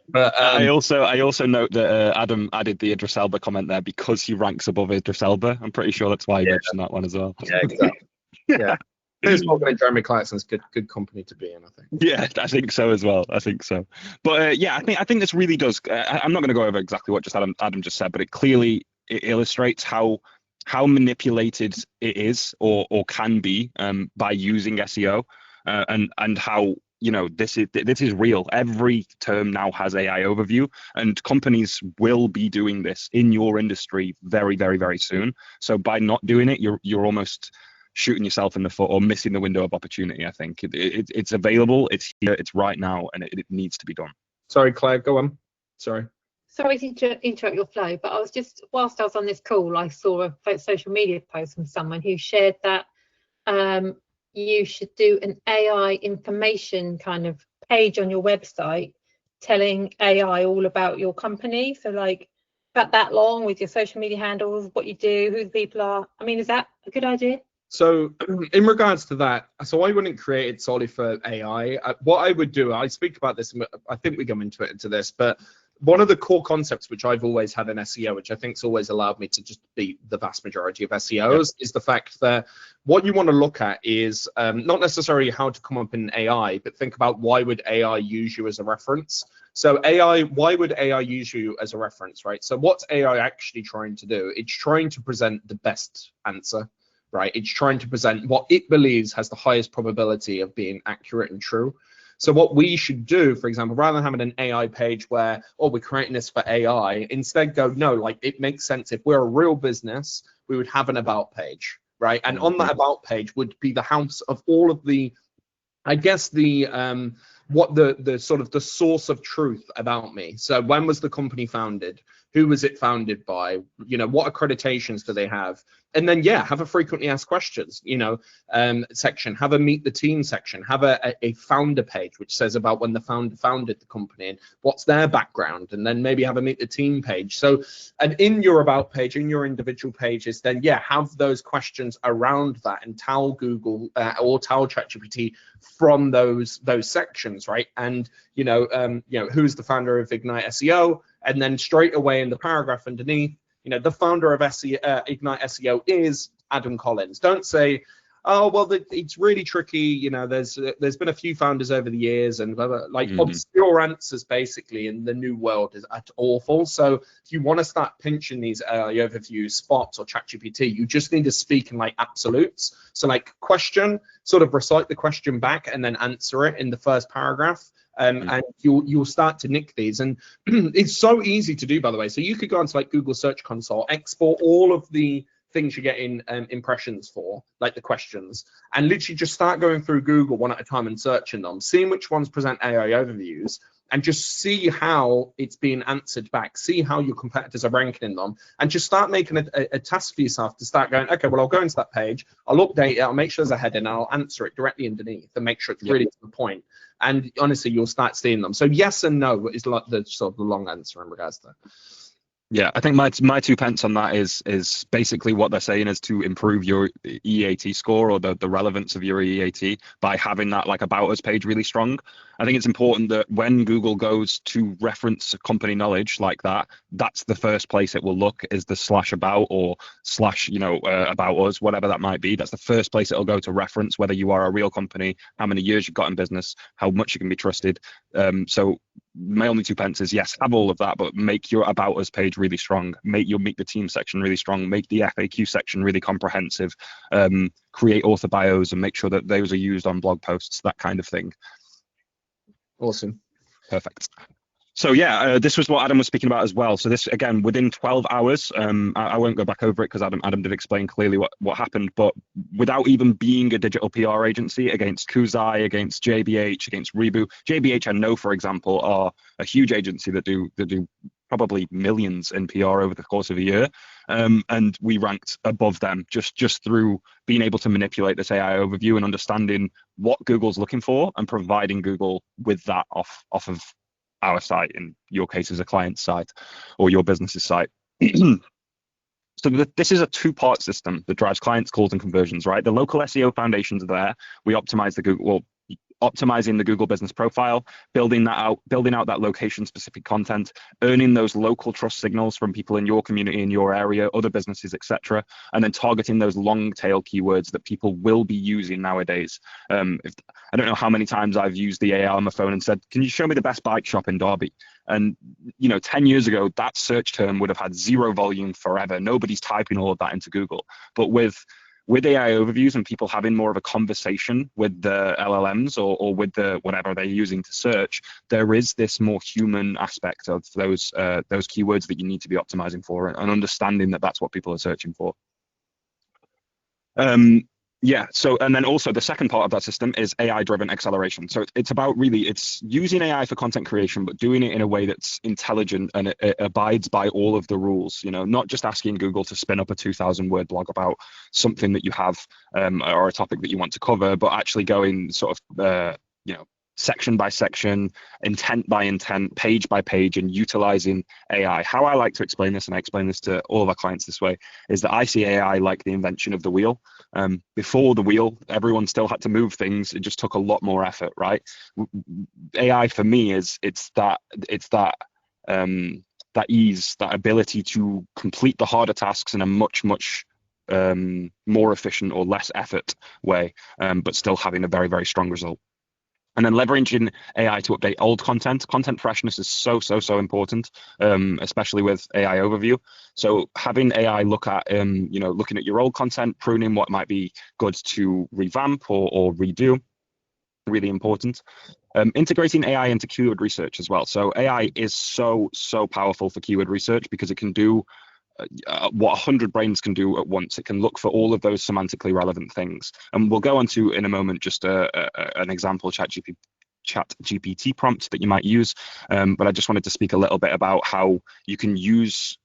But I also note that Adam added the Idris Elba comment there because he ranks above Idris Elba. I'm pretty sure that's why he mentioned that one as well. yeah, exactly. Yeah. Piers Morgan and Jeremy Clarkson's good company to be in, I think. Yeah, I think so as well. I think so. But yeah, I think this really does. I'm not going to go over exactly what just Adam just said, but it illustrates how manipulated it is or can be by using SEO, and how, you know, this is real. Every term now has AI overview, and companies will be doing this in your industry very, very, very soon. So by not doing it, you're almost shooting yourself in the foot or missing the window of opportunity. I think it's available, it's here, it's right now, and it needs to be done. Sorry, Claire, go on. Sorry to interrupt your flow, but whilst I was on this call, I saw a social media post from someone who shared that you should do an AI information kind of page on your website telling AI all about your company. So like about that long with your social media handles, what you do, who the people are. I mean, is that a good idea? So in regards to that, so I wouldn't create it solely for AI. What I would do, I speak about this, I think we go into this, but one of the core concepts which I've always had in SEO, which I think has always allowed me to just beat the vast majority of SEOs, is the fact that what you want to look at is not necessarily how to come up in AI, but think about why would AI use you as a reference. So why would AI use you as a reference, right? So what's AI actually trying to do? It's trying to present the best answer. Right, it's trying to present what it believes has the highest probability of being accurate and true. So what we should do, for example, rather than having an AI page where, oh, we're creating this for AI, instead go, no, like it makes sense. If we're a real business, we would have an about page, right? And on that about page would be the house of all of the, I guess what the sort of the source of truth about me. So when was the company founded? Who was it founded by? You know, what accreditations do they have? And then, yeah, have a frequently asked questions, you know, section, have a meet the team section, have a founder page, which says about when the founder founded the company and what's their background, and then maybe have a meet the team page. So, and in your about page, in your individual pages, then, yeah, have those questions around that and tell Google or tell ChatGPT from those sections, right? And, you know, who's the founder of Ignite SEO? And then straight away in the paragraph underneath, you know, the founder of Ignite SEO is Adam Collins. Don't say, oh, well, it's really tricky. You know, there's been a few founders over the years and blah, blah, like obscure answers basically in the new world is awful. So if you want to start pinching these overview spots or ChatGPT, you just need to speak in like absolutes. So like question, sort of recite the question back and then answer it in the first paragraph. And you'll start to nick these, and it's so easy to do, by the way. So you could go onto like Google Search Console, export all of the things you're getting impressions for, like the questions, and literally just start going through Google one at a time and searching them, seeing which ones present AI overviews, and just see how it's being answered back, see how your competitors are ranking in them, and just start making a task for yourself to start going, okay, well, I'll go into that page, I'll update it, I'll make sure there's a heading, and I'll answer it directly underneath and make sure it's really to the point. And honestly, you'll start seeing them. So yes and no is like the sort of the long answer in regards to that. Yeah, I think my 2 pence on that is basically what they're saying is to improve your EAT score or the relevance of your EAT by having that like about us page really strong. I think it's important that when Google goes to reference company knowledge like that, that's the first place it will look, is the /about or / about us, whatever that might be. That's the first place it'll go to reference whether you are a real company, how many years you've got in business, how much you can be trusted. So my only 2 pence is, yes, have all of that, but make your about us page really strong, make your meet the team section really strong, make the FAQ section really comprehensive, create author bios and make sure that those are used on blog posts, that kind of thing. Awesome. Perfect. So yeah, this was what Adam was speaking about as well. So this, again, within 12 hours, I won't go back over it because Adam did explain clearly what happened, but without even being a digital PR agency, against Kuzai, against JBH, against Reboot. JBH, I know, for example, are a huge agency that do probably millions in PR over the course of a year. And we ranked above them just through being able to manipulate this AI overview and understanding what Google's looking for and providing Google with that off of our site, in your case as a client site or your business's site. So this is a two-part system that drives clients, calls, and conversions, right? The local SEO foundations are there. We optimize the Google, well, optimizing the Google Business Profile, building out that location-specific content, earning those local trust signals from people in your community, in your area, other businesses, etc., and then targeting those long-tail keywords that people will be using nowadays. I don't know how many times I've used the AI on my phone and said, "Can you show me the best bike shop in Derby?" And 10 years ago, that search term would have had zero volume forever. Nobody's typing all of that into Google. But with AI overviews and people having more of a conversation with the LLMs or with the whatever they're using to search, there is this more human aspect of those keywords that you need to be optimizing for, and understanding that that's what people are searching for. So, and then also the second part of that system is AI-driven acceleration. So it's about it's using AI for content creation, but doing it in a way that's intelligent and it abides by all of the rules. Not just asking Google to spin up a 2,000-word blog about something that you have or a topic that you want to cover, but actually going sort of section by section, intent by intent, page by page, and utilizing AI. How I like to explain this, and I explain this to all of our clients this way, is that I see AI like the invention of the wheel. Before the wheel, everyone still had to move things. It just took a lot more effort, right? AI for me it's that ease, that ability to complete the harder tasks in a much more efficient or less effort way, but still having a very, very strong result. And then leveraging AI to update old content. Content freshness is so important, especially with AI overview. So having AI look at, looking at your old content, pruning what might be good to revamp or redo, really important. Integrating AI into keyword research as well. So AI is so powerful for keyword research because it can do what 100 brains can do at once. It can look for all of those semantically relevant things. And we'll go on to in a moment just an example chat GPT prompt that you might use. But I just wanted to speak a little bit about how you can use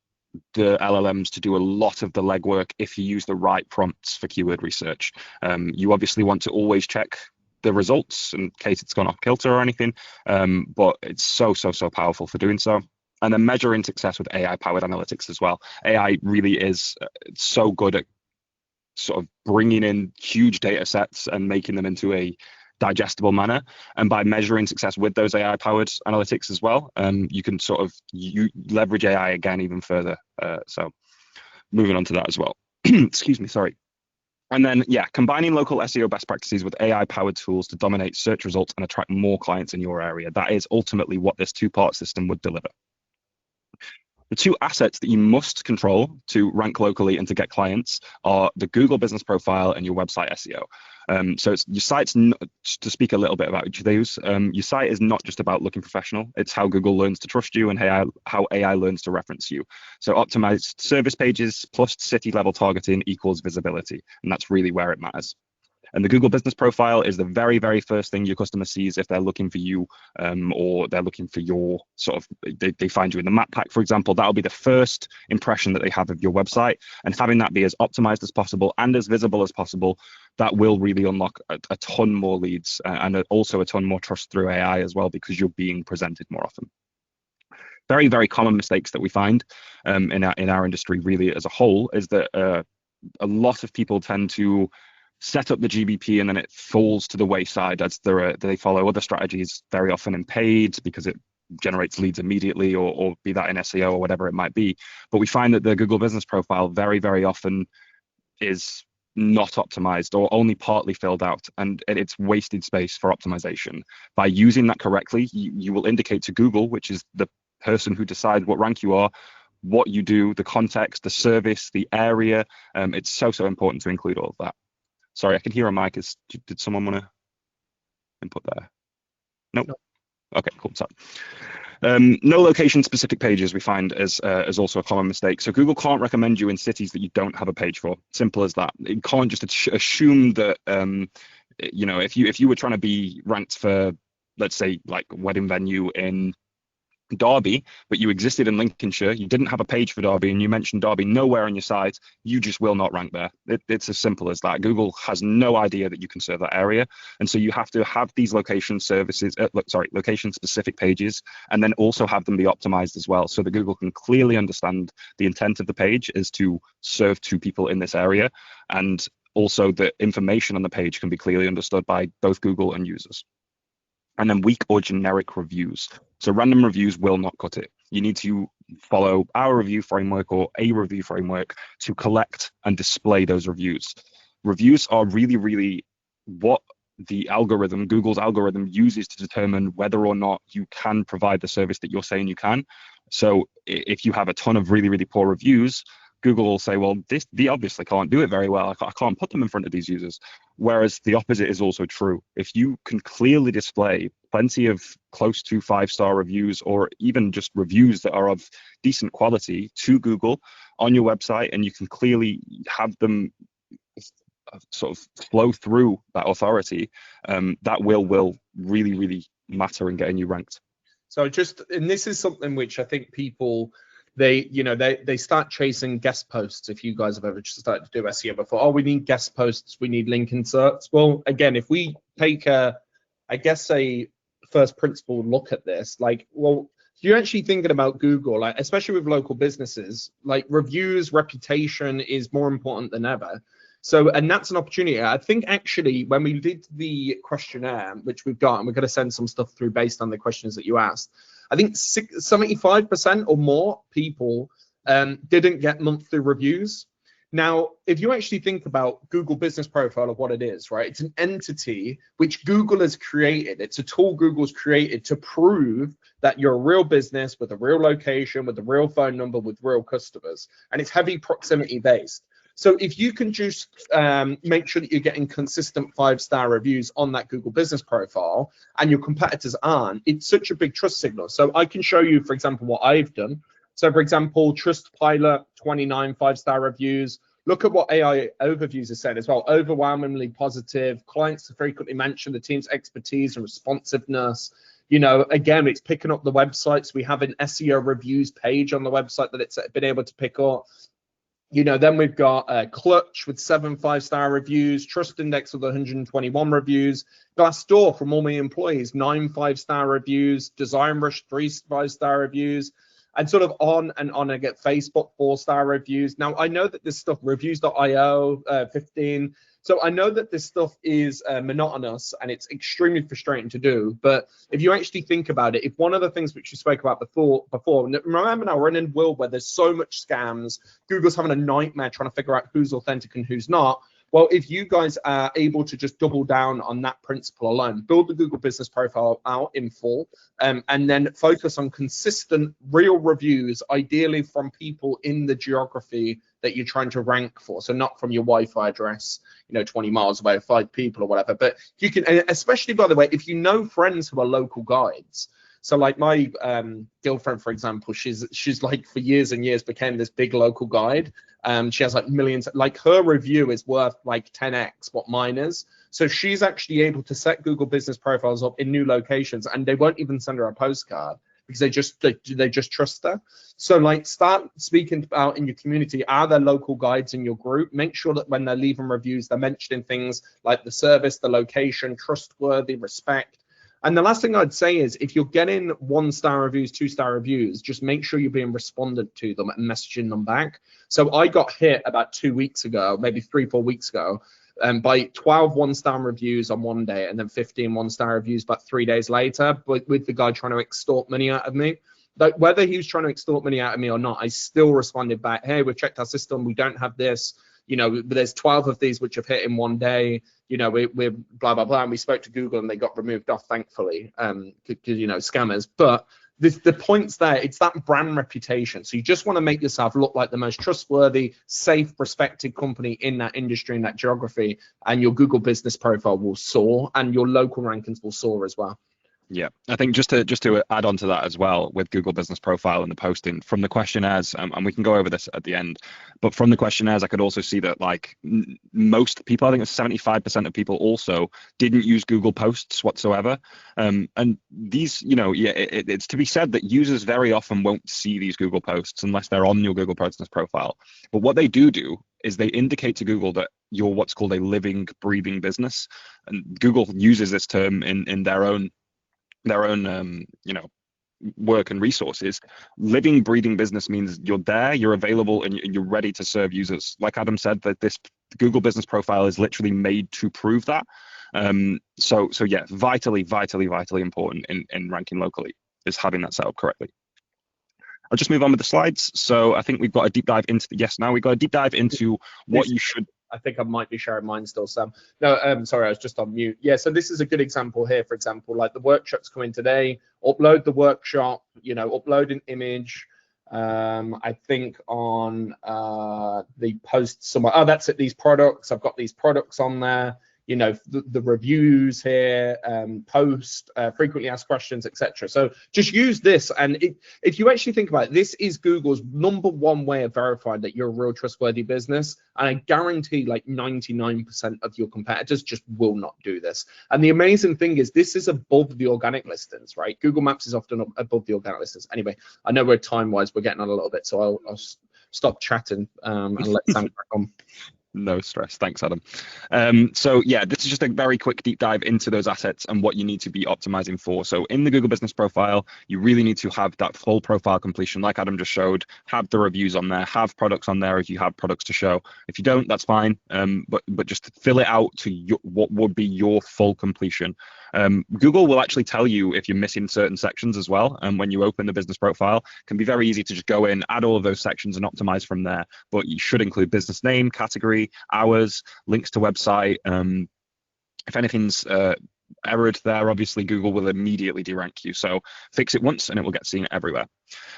the LLMs to do a lot of the legwork if you use the right prompts for keyword research. You obviously want to always check the results in case it's gone off kilter or anything, but it's so powerful for doing so. And then measuring success with AI-powered analytics as well. AI really is so good at sort of bringing in huge data sets and making them into a digestible manner. And by measuring success with those AI-powered analytics as well, you can sort of leverage AI again even further. So moving on to that as well. Excuse me, sorry. And then, combining local SEO best practices with AI-powered tools to dominate search results and attract more clients in your area. That is ultimately what this two-part system would deliver. The two assets that you must control to rank locally and to get clients are the Google Business Profile and your website SEO. So your site's to speak a little bit about each of those. Your site is not just about looking professional. It's how Google learns to trust you and how AI learns to reference you. So optimized service pages plus city level targeting equals visibility. And that's really where it matters. And the Google Business Profile is the very, very first thing your customer sees if they're looking for you or they're looking for your sort of, they find you in the map pack, for example. That'll be the first impression that they have of your website. And having that be as optimized as possible and as visible as possible, that will really unlock a ton more leads and also a ton more trust through AI as well, because you're being presented more often. Very, very common mistakes that we find in our industry really as a whole is that a lot of people tend to set up the GBP and then it falls to the wayside as they follow other strategies, very often in paid because it generates leads immediately or be that in SEO or whatever it might be. But we find that the Google Business Profile very, very often is not optimized or only partly filled out, and it's wasted space for optimization. By using that correctly, you will indicate to Google, which is the person who decides what rank you are, what you do, the context, the service, the area. It's so important to include all of that. Sorry, I can hear a mic. Did someone want to input there? Nope. No. Okay, cool. Sorry. No location-specific pages we find is also a common mistake. So Google can't recommend you in cities that you don't have a page for. Simple as that. It can't just assume that if you were trying to be ranked for, let's say, like wedding venue in Derby, but you existed in Lincolnshire, you didn't have a page for Derby, and you mentioned Derby nowhere on your site, you just will not rank there. It's as simple as that. Google has no idea that you can serve that area, and so you have to have these location-specific pages, and then also have them be optimized as well, so that Google can clearly understand the intent of the page is to serve two people in this area, and also the information on the page can be clearly understood by both Google and users. and then weak or generic reviews. So random reviews will not cut it. You need to follow our review framework or a review framework to collect and display those reviews. Reviews are really, really what the algorithm, Google's algorithm, uses to determine whether or not you can provide the service that you're saying you can. So if you have a ton of really, really poor reviews, Google will say, well, they obviously can't do it very well. I can't put them in front of these users. Whereas the opposite is also true. If you can clearly display plenty of close to 5-star reviews, or even just reviews that are of decent quality to Google on your website, and you can clearly have them sort of flow through that authority, that will really, really matter in getting you ranked. So and this is something which I think people, they start chasing guest posts. If you guys have ever started to do SEO before, oh, we need guest posts, we need link inserts. Well, again, if we take a first principle look at this, like, well, if you're actually thinking about Google, like, especially with local businesses, like reviews, reputation is more important than ever. So, and that's an opportunity. I think actually when we did the questionnaire, which we've got, and we're going to send some stuff through based on the questions that you asked, I think 75% or more people didn't get monthly reviews. Now, if you actually think about Google Business Profile of what it is, right? It's an entity which Google has created. It's a tool Google's created to prove that you're a real business with a real location, with a real phone number, with real customers. And it's heavy proximity based. So if you can just make sure that you're getting consistent 5-star reviews on that Google Business Profile and your competitors aren't, it's such a big trust signal. So I can show you, for example, what I've done. So for example, Trustpilot, 29 5-star reviews. Look at what AI Overviews has said as well. Overwhelmingly positive. Clients frequently mention the team's expertise and responsiveness. Again, it's picking up the websites. We have an SEO reviews page on the website that it's been able to pick up. Then we've got Clutch with 7 5-star reviews, Trust Index with 121 reviews, Glassdoor from all my employees, 9 5-star reviews, DesignRush 3 5-star reviews, and sort of on and on. I get Facebook 4-star reviews. Now I know that this stuff, reviews.io 15. So I know that this stuff is monotonous and it's extremely frustrating to do. But if you actually think about it, if one of the things which you spoke about before, remember now we're in a world where there's so much scams. Google's having a nightmare trying to figure out who's authentic and who's not. Well, if you guys are able to just double down on that principle alone, build the Google Business Profile out in full, and then focus on consistent, real reviews, ideally from people in the geography that you're trying to rank for. So not from your Wi-Fi address, 20 miles away, 5 people or whatever. But you can, especially, by the way, if you know friends who are local guides. So like my girlfriend, for example, she's like for years and years became this big local guide. She has like millions, like her review is worth like 10x what mine is. So she's actually able to set Google Business Profiles up in new locations, and they won't even send her a postcard because they just trust her. So like start speaking about in your community, are there local guides in your group? Make sure that when they're leaving reviews, they're mentioning things like the service, the location, trustworthy, respect. And the last thing I'd say is if you're getting 1-star reviews, 2-star reviews, just make sure you're being responded to them and messaging them back. So I got hit about 2 weeks ago, maybe 3-4 weeks ago, by 12 1-star reviews on one day and then 15 1-star reviews about 3 days later, but with the guy trying to extort money out of me. Like whether he was trying to extort money out of me or not, I still responded back, hey, we've checked our system, we don't have this. There's 12 of these which have hit in one day. We're blah, blah, blah. And we spoke to Google and they got removed off, thankfully, because, scammers. But the point's there, it's that brand reputation. So you just want to make yourself look like the most trustworthy, safe, respected company in that industry, in that geography, and your Google Business Profile will soar and your local rankings will soar as well. Yeah, I think just to add on to that as well with Google Business Profile and the posting from the questionnaires, and we can go over this at the end, but from the questionnaires, I could also see that like most people, I think it's 75% of people also didn't use Google Posts whatsoever. And these, it's to be said that users very often won't see these Google Posts unless they're on your Google Business Profile. But what they do is they indicate to Google that you're what's called a living, breathing business. And Google uses this term in their own work and resources. Living, breathing business means you're there, you're available, and you're ready to serve users. Like Adam said, that this Google Business Profile is literally made to prove that. So yeah, vitally important in ranking locally is having that set up correctly. I'll just move on with the slides. So I think we've got a deep dive into we've got a deep dive into what you should. I think I might be sharing mine still, Sam. No, sorry, I was just on mute. Yeah, so this is a good example here. For example, like the workshop's coming today, upload the workshop, upload an image. I think on the post somewhere, oh, that's it, these products. I've got these products on there. The reviews here, post, frequently asked questions, etc. So just use this, and if you actually think about it, this is Google's #1 way of verifying that you're a real trustworthy business. And I guarantee like 99% of your competitors just will not do this. And the amazing thing is this is above the organic listings, right? Google Maps is often above the organic listings. Anyway, I know we're time-wise, we're getting on a little bit, so I'll stop chatting and let Sam crack on. No stress. Thanks, Adam. So yeah, this is just a very quick deep dive into those assets and what you need to be optimizing for. So in the Google Business Profile, you really need to have that full profile completion, like Adam just showed, have the reviews on there, have products on there if you have products to show. If you don't, that's fine. But just fill it out to what would be your full completion. Google will actually tell you if you're missing certain sections as well. And when you open the business profile, it can be very easy to just go in, add all of those sections and optimize from there. But you should include business name, category, hours, links to website. If anything's errored there, obviously Google will immediately derank you. So fix it once and it will get seen everywhere.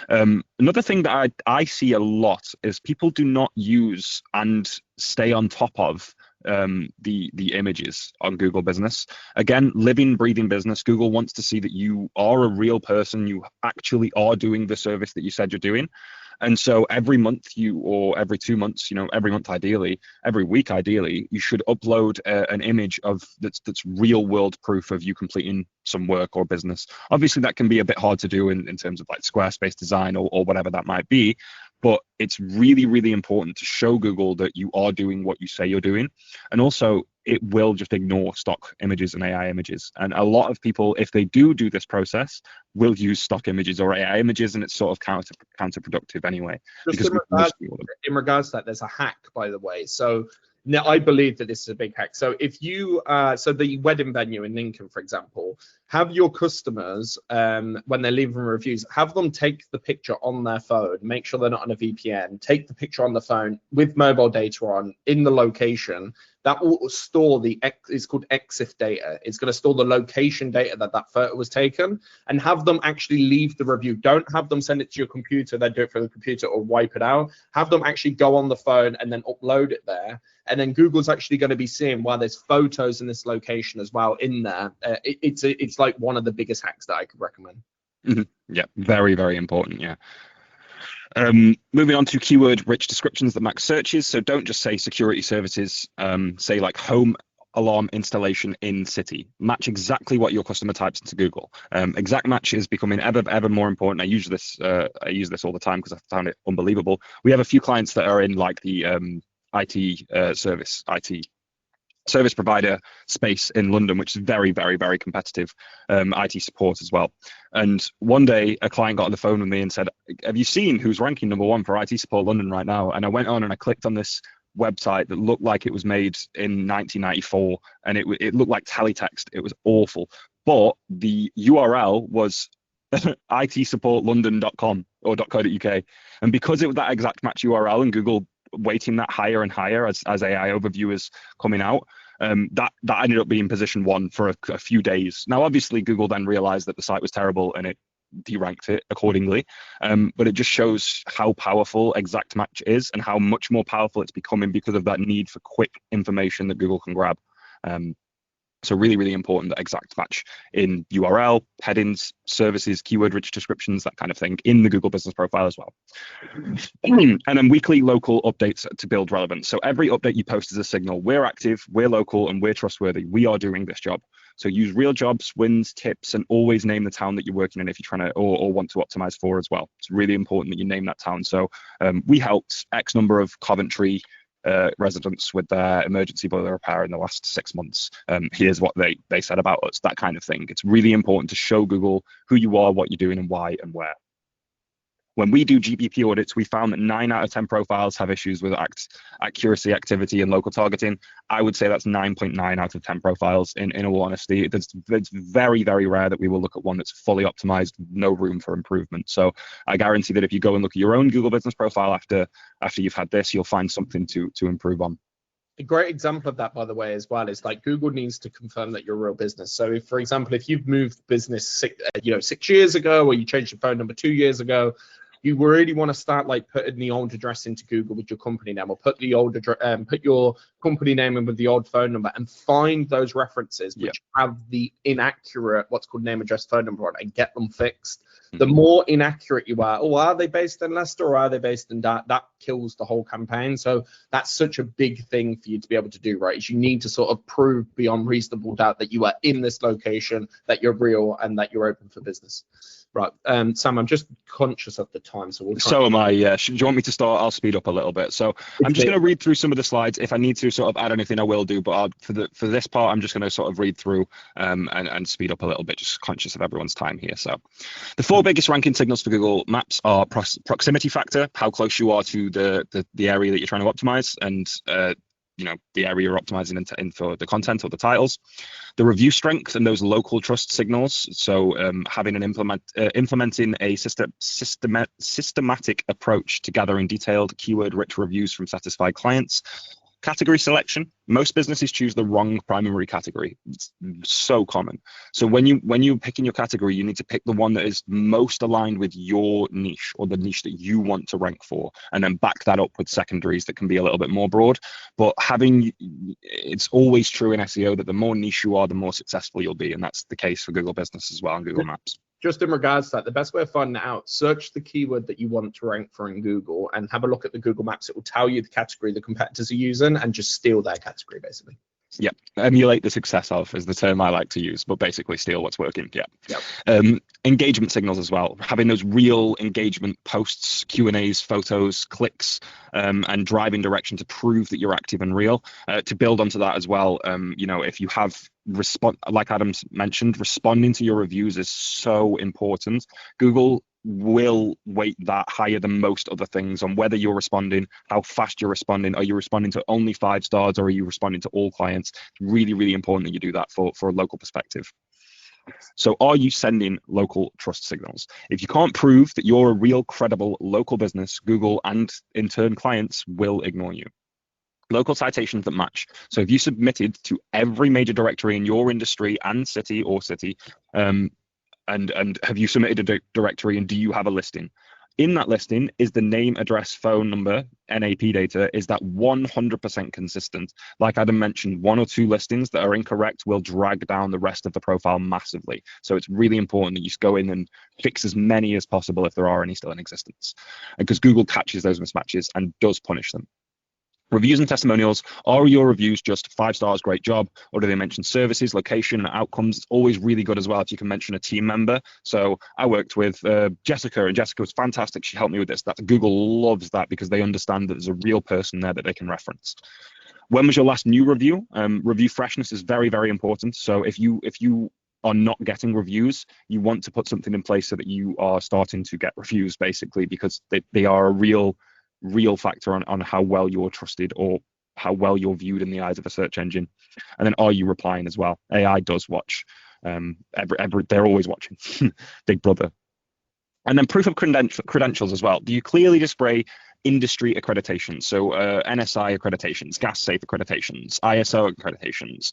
Another thing that I see a lot is people do not use and stay on top of the images on Google Business. Again, living, breathing business. Google wants to see that you are a real person. You actually are doing the service that you said you're doing. And so every month or every 2 months, every month ideally, every week ideally, you should upload an image that's real world proof of you completing some work or business. Obviously, that can be a bit hard to do in terms of like Squarespace design or whatever that might be. But it's really, really important to show Google that you are doing what you say you're doing. And also, it will just ignore stock images and AI images. And a lot of people, if they do this process, will use stock images or AI images, and it's sort of counterproductive anyway. Just in regards to that, there's a hack, by the way. So now I believe that this is a big hack. So if you, so the wedding venue in Lincoln, for example, have your customers, when they're leaving reviews, have them take the picture on their phone, make sure they're not on a VPN, take the picture on the phone with mobile data on in the location. That will store it's called EXIF data. It's going to store the location data that photo was taken, and have them actually leave the review. Don't have them send it to your computer, then do it from the computer or wipe it out. Have them actually go on the phone and then upload it there. And then Google's actually going to be seeing, well, there's photos in this location as well in there. It's like one of the biggest hacks that I could recommend. Mm-hmm. Yeah, very, very important. Yeah. Moving on to keyword rich descriptions that max searches. So don't just say security services, say like home alarm installation in city. Match exactly what your customer types into Google. Exact match is becoming ever more important. I use this all the time because I found it unbelievable. We have a few clients that are in like the IT service provider space in London, which is very, very, very competitive, IT support as well. And one day a client got on the phone with me and said, have you seen who's ranking #1 for IT support London right now? And I went on and I clicked on this website that looked like it was made in 1994, and it looked like teletext. It was awful, but the URL was itsupportlondon.com or .co.uk, and because it was that exact match URL and Google weighting that higher and higher as AI overview is coming out, that ended up being position 1 for a few days. Now, obviously, Google then realized that the site was terrible and it deranked it accordingly. But it just shows how powerful exact match is and how much more powerful it's becoming because of that need for quick information that Google can grab. So really, really important that exact match in URL, headings, services, keyword-rich descriptions, that kind of thing in the Google Business Profile as well. And then weekly local updates to build relevance. So every update you post is a signal. We're active, we're local, and we're trustworthy. We are doing this job. So use real jobs, wins, tips, and always name the town that you're working in if you're trying to or want to optimize for as well. It's really important that you name that town. So we helped X number of Coventry residents with their emergency boiler repair in the last 6 months. Here's what they said about us, that kind of thing. It's really important to show Google who you are, what you're doing, and why and where. When we do GPP audits, we found that 9 out of 10 profiles have issues with accuracy, activity, and local targeting. I would say that's 9.9 out of 10 profiles, in all honesty. It's very, very rare that we will look at one that's fully optimized, no room for improvement. So I guarantee that if you go and look at your own Google business profile after you've had this, you'll find something to improve on. A great example of that, by the way, as well, is like Google needs to confirm that you're a real business. So if, for example, if you've moved business 6 years ago, or you changed your phone number 2 years ago, you really want to start like putting the old address into Google with your company name, or put the old address, put your company name in with the old phone number, and find those references which have the inaccurate what's called name, address, phone number on it, and get them fixed. The more inaccurate you are they based in Leicester, or are they based in that kills the whole campaign. So that's such a big thing for you to be able to do, right? Is you need to sort of prove beyond reasonable doubt that you are in this location, that you're real, and that you're open for business. Right, Sam, I'm just conscious of the time, so we'll try. So am I, yeah. Do you want me to start? I'll speed up a little bit. So I'm just going to read through some of the slides. If I need to sort of add anything, I will do. But for this part, I'm just going to sort of read through and speed up a little bit, just conscious of everyone's time here. So the 4 biggest ranking signals for Google Maps are proximity factor, how close you are to the area that you're trying to optimize, and the area you're optimizing in for the content or the titles. The review strength and those local trust signals. So having an implementing a systematic approach to gathering detailed keyword-rich reviews from satisfied clients. Category selection. Most businesses choose the wrong primary category. It's so common. So when you're picking your category, you need to pick the one that is most aligned with your niche, or the niche that you want to rank for, and then back that up with secondaries that can be a little bit more broad. But it's always true in SEO that the more niche you are, the more successful you'll be, and that's the case for Google Business as well and Google Maps. Just in regards to that, the best way of finding it out, search the keyword that you want to rank for in Google and have a look at the Google Maps. It will tell you the category the competitors are using, and just steal their category, basically. Yeah, emulate the success of is the term I like to use, but basically steal what's working. Yeah. Engagement signals as well, having those real engagement posts, Q&As, photos, clicks, and driving direction to prove that you're active and real. To build onto that as well, if you have like Adam's mentioned, responding to your reviews is so important. Google will weight that higher than most other things on whether you're responding, how fast you're responding. Are you responding to only 5 stars, or are you responding to all clients? Really, really important that you do that for a local perspective. So are you sending local trust signals? If you can't prove that you're a real, credible local business, Google and in turn clients will ignore you. Local citations that match. So if you submitted to every major directory in your industry and city, and have you submitted a directory, and do you have a listing? In that listing, is the name, address, phone number, NAP data, is that 100% consistent? Like Adam mentioned, 1 or 2 listings that are incorrect will drag down the rest of the profile massively. So it's really important that you go in and fix as many as possible if there are any still in existence, because Google catches those mismatches and does punish them. Reviews and testimonials. Are your reviews just 5 stars, great job, or do they mention services, location, and outcomes? It's always really good as well if you can mention a team member. So I worked with Jessica, and Jessica was fantastic. She helped me with this. Google loves that, because they understand that there's a real person there that they can reference. When was your last new review? Review freshness is very, very important. So if you are not getting reviews, you want to put something in place so that you are starting to get reviews, basically, because they are a real factor on how well you're trusted, or how well you're viewed in the eyes of a search engine. And then, are you replying as well? AI does watch. They're always watching. Big brother. And then proof of credentials as well. Do you clearly display industry accreditations? So NSI accreditations, gas safe accreditations, ISO accreditations.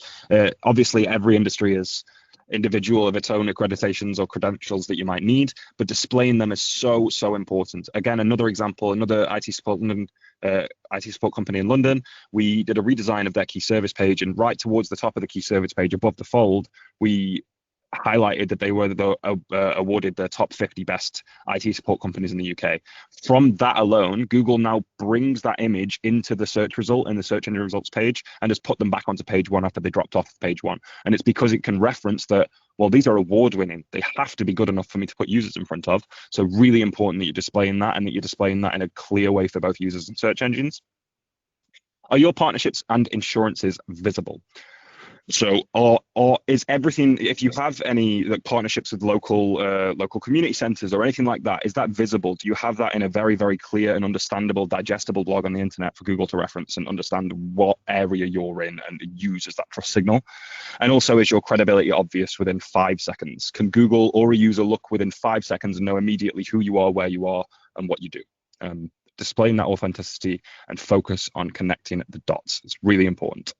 Obviously, every industry is individual of its own accreditations or credentials that you might need, but displaying them is so important. Again, another example, another IT support company in London, we did a redesign of their key service page, and right towards the top of the key service page, above the fold, we highlighted that they were awarded the top 50 best IT support companies in the UK. From that alone, Google now brings that image into the search result in the search engine results page, and has put them back onto page 1 after they dropped off page 1. And it's because it can reference that, well, these are award winning. They have to be good enough for me to put users in front of. So really important that you're displaying that, and that you're displaying that in a clear way for both users and search engines. Are your partnerships and insurances visible? So, or is everything, if you have any like partnerships with local community centers or anything like that, is that visible? Do you have that in a very, very clear and understandable, digestible blog on the internet for Google to reference and understand what area you're in and use as that trust signal? And also, is your credibility obvious within 5 seconds? Can Google or a user look within 5 seconds and know immediately who you are, where you are, and what you do? Displaying that authenticity and focus on connecting the dots is really important.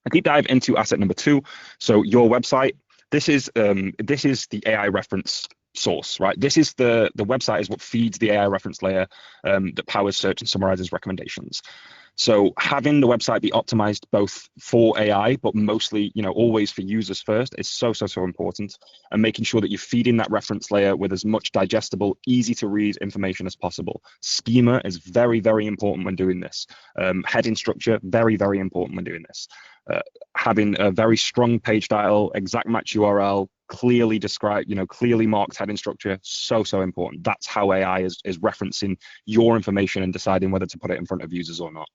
A deep dive into asset number 2. So your website. This is the AI reference source, right? This is the website is what feeds the AI reference layer that powers search and summarizes recommendations. So having the website be optimized both for AI, but mostly, always for users first is so important. And making sure that you're feeding that reference layer with as much digestible, easy to read information as possible. Schema is very, very important when doing this. Heading structure, very, very important when doing this. Having a very strong page title, exact match URL, clearly described, clearly marked heading structure, so important. That's how AI is referencing your information and deciding whether to put it in front of users or not.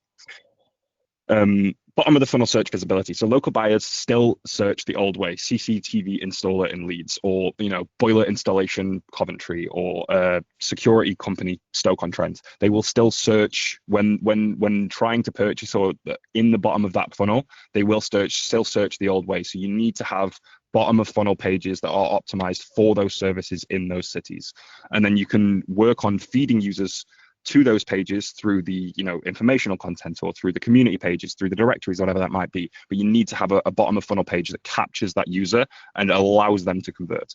Bottom of the funnel search visibility. So local buyers still search the old way, CCTV installer in Leeds, or boiler installation Coventry, or security company Stoke-on-Trent. They will still search when trying to purchase, or in the bottom of that funnel, they will still search the old way. So you need to have bottom of funnel pages that are optimized for those services in those cities, and then you can work on feeding users to those pages through the informational content, or through the community pages, through the directories, whatever that might be. But you need to have a bottom of funnel page that captures that user and allows them to convert.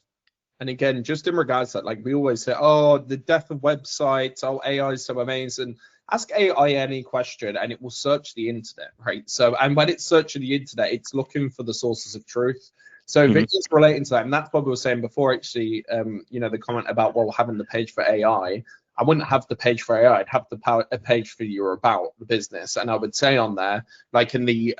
And again, just in regards to that, like we always say, oh, the death of websites, oh, AI is so amazing. Ask AI any question and it will search the internet, right? So, and when it's searching the internet, it's looking for the sources of truth. So if it's relating to that, and that's what we were saying before, actually, the comment about, well, having the page for AI, I wouldn't have the page for AI. I'd have a page for your about the business, and I would say on there, like in the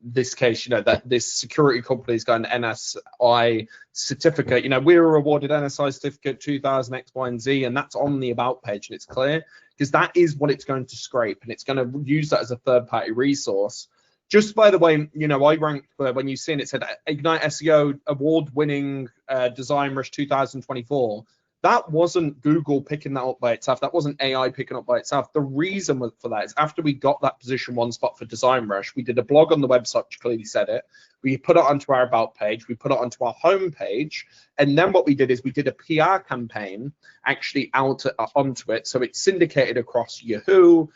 this case, that this security company has got an NSI certificate. We were awarded NSI certificate 2000 X, Y, and Z, and that's on the about page, and it's clear because that is what it's going to scrape, and it's going to use that as a third-party resource. Just by the way, I ranked when you seen it said Ignite SEO award-winning Design Rush 2024. That wasn't Google picking that up by itself. That wasn't AI picking up by itself. The reason for that is after we got that position 1 spot for Design Rush, we did a blog on the website which clearly said it. We put it onto our about page. We put it onto our home page. And then what we did is we did a PR campaign actually onto it. So it's syndicated across Yahoo,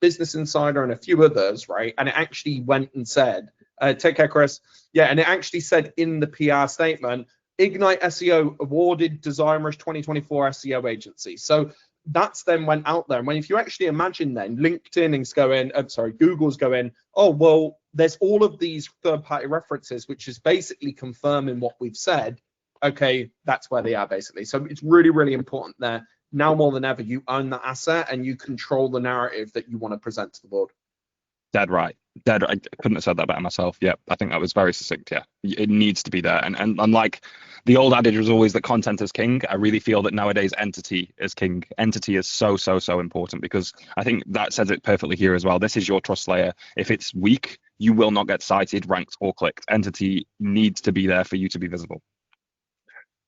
Business Insider, and a few others, right? And it actually went and said, take care, Chris. Yeah, and it actually said in the PR statement, Ignite SEO awarded Design Rush 2024 SEO agency. So that's then went out there. And if you actually imagine then LinkedIn is going, Google's going, oh, well, there's all of these third-party references, which is basically confirming what we've said. Okay, that's where they are basically. So it's really, really important there. Now more than ever, you own that asset and you control the narrative that you want to present to the board. Dead right. I couldn't have said that better myself. Yeah, I think that was very succinct. Yeah, it needs to be there. And unlike the old adage was always that content is king, I really feel that nowadays entity is king. Entity is so important, because I think that says it perfectly here as well. This is your trust layer. If it's weak, you will not get cited, ranked, or clicked. Entity needs to be there for you to be visible.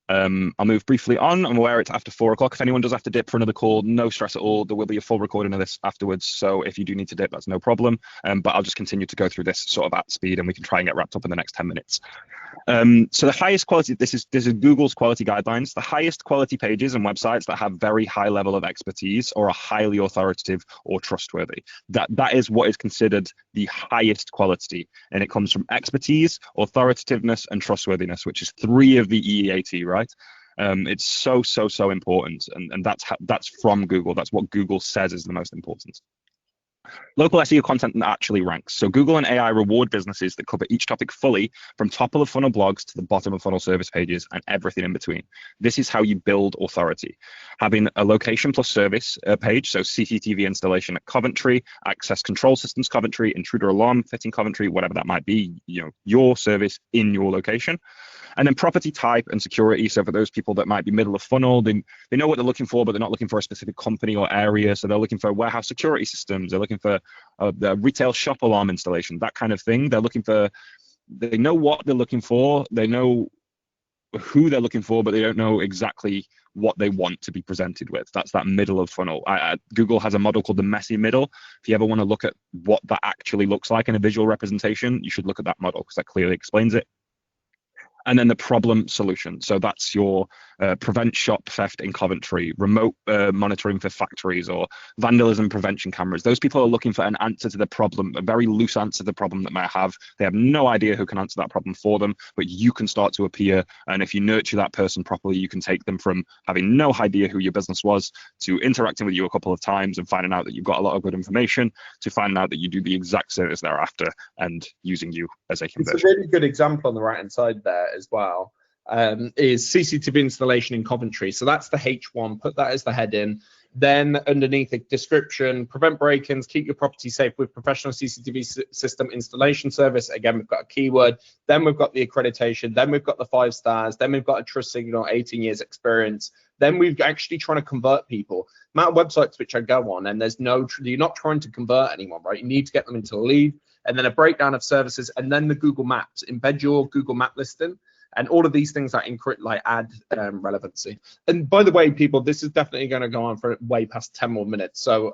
I'll move briefly on. I'm aware it's after 4 o'clock. If anyone does have to dip for another call, no stress at all. There will be a full recording of this afterwards. So if you do need to dip, that's no problem. But I'll just continue to go through this sort of at speed, and we can try and get wrapped up in the next 10 minutes. So the highest quality, this is Google's quality guidelines. The highest quality pages and websites that have very high level of expertise or are highly authoritative or trustworthy. That is what is considered the highest quality. And it comes from expertise, authoritativeness, and trustworthiness, which is 3 of the EEAT, right? It's so important, and that's from Google. That's what Google says is the most important. Local SEO content that actually ranks. So Google and AI reward businesses that cover each topic fully, from top of the funnel blogs to the bottom of funnel service pages and everything in between. This is how you build authority. Having a location plus service page, so CCTV installation at Coventry, access control systems Coventry, intruder alarm fitting Coventry, whatever that might be, your service in your location. And then property type and security. So for those people that might be middle of funnel, they know what they're looking for, but they're not looking for a specific company or area. So they're looking for warehouse security systems. They're looking for the retail shop alarm installation, that kind of thing. They're looking for know what they're looking for, they know who they're looking for, but they don't know exactly what they want to be presented with. That's that middle of funnel. Google has a model called the messy middle. If you ever want to look at what that actually looks like in a visual representation, you should look at that model because that clearly explains it. And then the problem solution. So that's your prevent shop theft in Coventry, remote monitoring for factories, or vandalism prevention cameras. Those people are looking for an answer to the problem, a very loose answer to the problem that might have. They have no idea who can answer that problem for them, but you can start to appear. And if you nurture that person properly, you can take them from having no idea who your business was to interacting with you a couple of times and finding out that you've got a lot of good information, to finding out that you do the exact service they're after and using you as a conversion. It's a really good example on the right hand side there as well, is CCTV installation in Coventry. So that's the H1, put that as the heading. Then underneath the description, prevent break-ins, keep your property safe with professional CCTV system installation service. Again, we've got a keyword. Then we've got the accreditation. Then we've got the 5 stars. Then we've got a trust signal, 18 years experience. Then we've actually trying to convert people. Amount of websites which I go on, and you're not trying to convert anyone, right? You need to get them into a lead, and then a breakdown of services, and then the Google Maps. Embed your Google Map listing. And all of these things that add relevancy. And by the way, people, this is definitely going to go on for way past 10 more minutes. So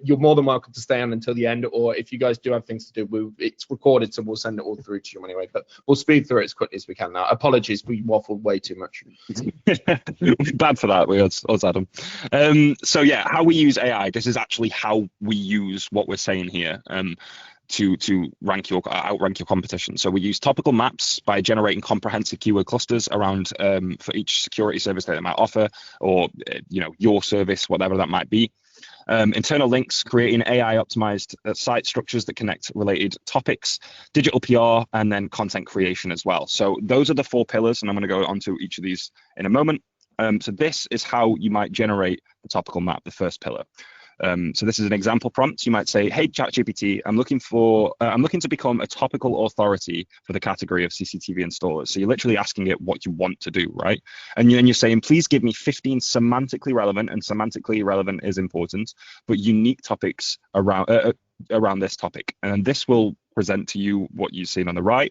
you're more than welcome to stay on until the end, or if you guys do have things to do, it's recorded, so we'll send it all through to you anyway. But we'll speed through it as quickly as we can now. Apologies, we waffled way too much. Bad for that, us Adam. So yeah, how we use AI. This is actually how we use what we're saying here. To outrank your competition. So we use topical maps by generating comprehensive keyword clusters around for each security service that they might offer, or your service, whatever that might be. Internal links, creating AI optimized site structures that connect related topics, digital PR, and then content creation as well. So those are the 4 pillars, and I'm going to go onto each of these in a moment. So this is how you might generate the topical map, the first pillar. So this is an example prompt. You might say, hey, ChatGPT, I'm looking to become a topical authority for the category of CCTV installers. So you're literally asking it what you want to do, right? And then you're saying, please give me 15 semantically relevant, and semantically relevant is important, but unique topics around this topic. And this will present to you what you've seen on the right.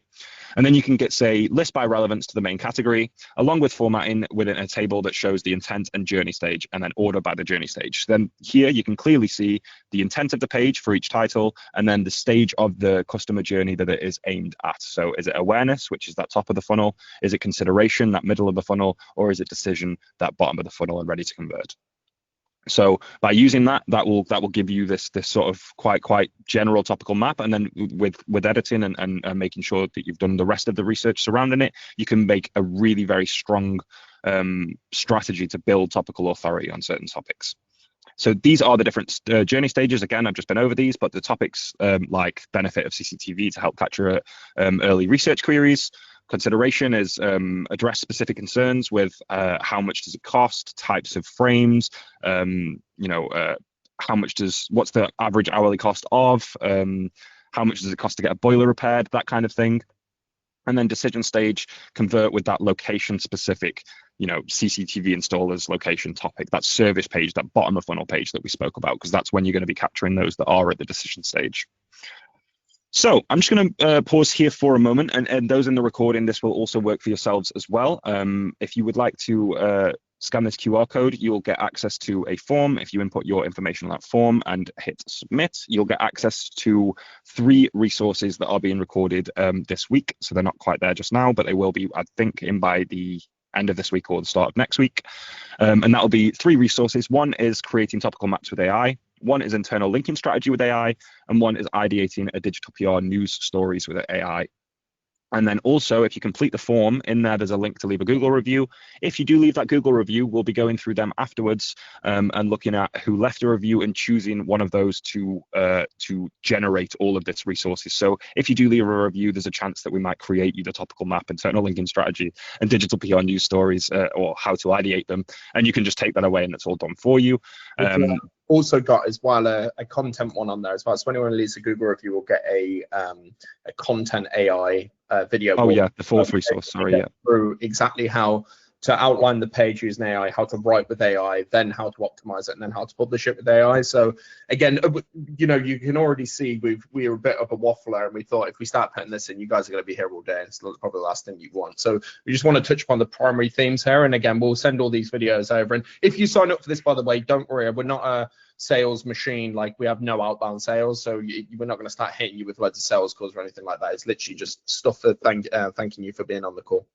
And then you can say list by relevance to the main category, along with formatting within a table that shows the intent and journey stage, and then order by the journey stage. Then here you can clearly see the intent of the page for each title, and then the stage of the customer journey that it is aimed at. So is it awareness, which is that top of the funnel? Is it consideration, that middle of the funnel? Or is it decision, that bottom of the funnel and ready to convert? So by using that will give you this sort of quite general topical map, and then with editing and making sure that you've done the rest of the research surrounding it, you can make a really very strong strategy to build topical authority on certain topics. So these are the different journey stages. Again, I've just been over these, but the topics like benefit of CCTV to help capture early research queries. Consideration is address specific concerns with how much does it cost, types of frames, what's the average hourly cost of, how much does it cost to get a boiler repaired, that kind of thing. And then decision stage, convert with that location specific, CCTV installers location topic, that service page, that bottom of funnel page that we spoke about, because that's when you're going to be capturing those that are at the decision stage. So I'm just going to pause here for a moment, and those in the recording, this will also work for yourselves as well. If you would like to scan this QR code, you'll get access to a form. If you input your information on that form and hit submit, you'll get access to 3 resources that are being recorded this week. So they're not quite there just now, but they will be, I think, in by the end of this week or the start of next week. And that will be 3 resources. One is creating topical maps with AI. One is internal linking strategy with AI, and one is ideating a digital PR news stories with AI. And then also, if you complete the form, in there's a link to leave a Google review. If you do leave that Google review, we'll be going through them afterwards and looking at who left a review and choosing one of those to generate all of this resources. So if you do leave a review, there's a chance that we might create you the topical map, internal linking strategy, and digital PR news stories, or how to ideate them. And you can just take that away, and it's all done for you. Also got as well a content one on there as well. So anyone who leaves a Google review will get a content AI video. Oh yeah, the 4th resource. Sorry, yeah. Through exactly how to outline the page using AI, how to write with AI, then how to optimize it, and then how to publish it with AI. So again, you know, you can already see we're a bit of a waffler, and we thought if we start putting this in, you guys are going to be here all day. It's probably the last thing you want. So we just want to touch upon the primary themes here. And again, we'll send all these videos over. And if you sign up for this, by the way, don't worry, we're not a sales machine. Like, we have no outbound sales, so we're not going to start hitting you with loads of sales calls or anything like that. It's literally just stuff for thanking you for being on the call.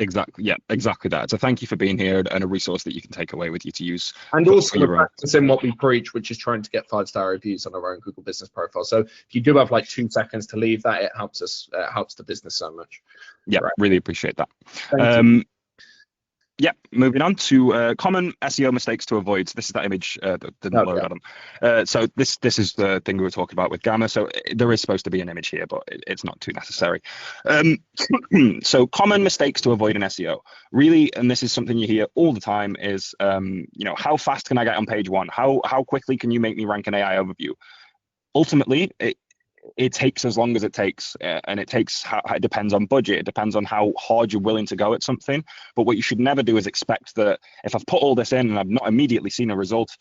Exactly. Yeah, exactly that. So thank you for being here, and a resource that you can take away with you to use. And also practicing what we preach, which is trying to get 5-star reviews on our own Google Business Profile. So if you do have like 2 seconds to leave that, it helps us, helps the business so much. Yeah, right. Really appreciate that. Thank you. Yeah, moving on to common SEO mistakes to avoid. So this is that image that didn't load, Adam. So this is the thing we were talking about with Gamma. So there is supposed to be an image here, but it's not too necessary. So common mistakes to avoid in SEO. Really, and this is something you hear all the time, is you know, how fast can I get on page 1? How quickly can you make me rank an AI overview? Ultimately, it takes as long as it takes, and it depends on budget. It depends on how hard you're willing to go at something. But what you should never do is expect that if I've put all this in and I've not immediately seen a result,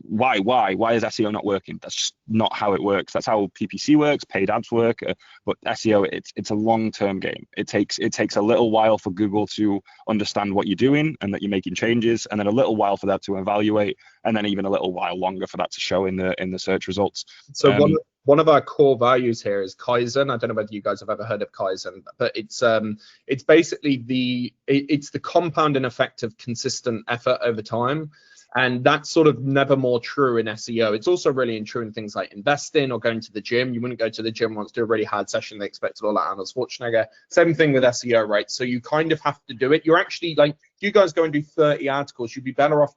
why is SEO not working? That's just not how it works. That's how PPC works, paid ads work. But SEO, it's a long-term game. It takes a little while for Google to understand what you're doing and that you're making changes, and then a little while for that to evaluate, and then even a little while longer for that to show in the search results. So one of our core values here is Kaizen. I don't know whether you guys have ever heard of Kaizen, but it's basically it's the compounding effect of consistent effort over time. And that's sort of never more true in SEO. It's also really true in things like investing or going to the gym. You wouldn't go to the gym once, do a really hard session. They expected all that Arnold Schwarzenegger. Same thing with SEO, right? So you kind of have to do it. You're actually, like, you guys go and do 30 articles. You'd be better off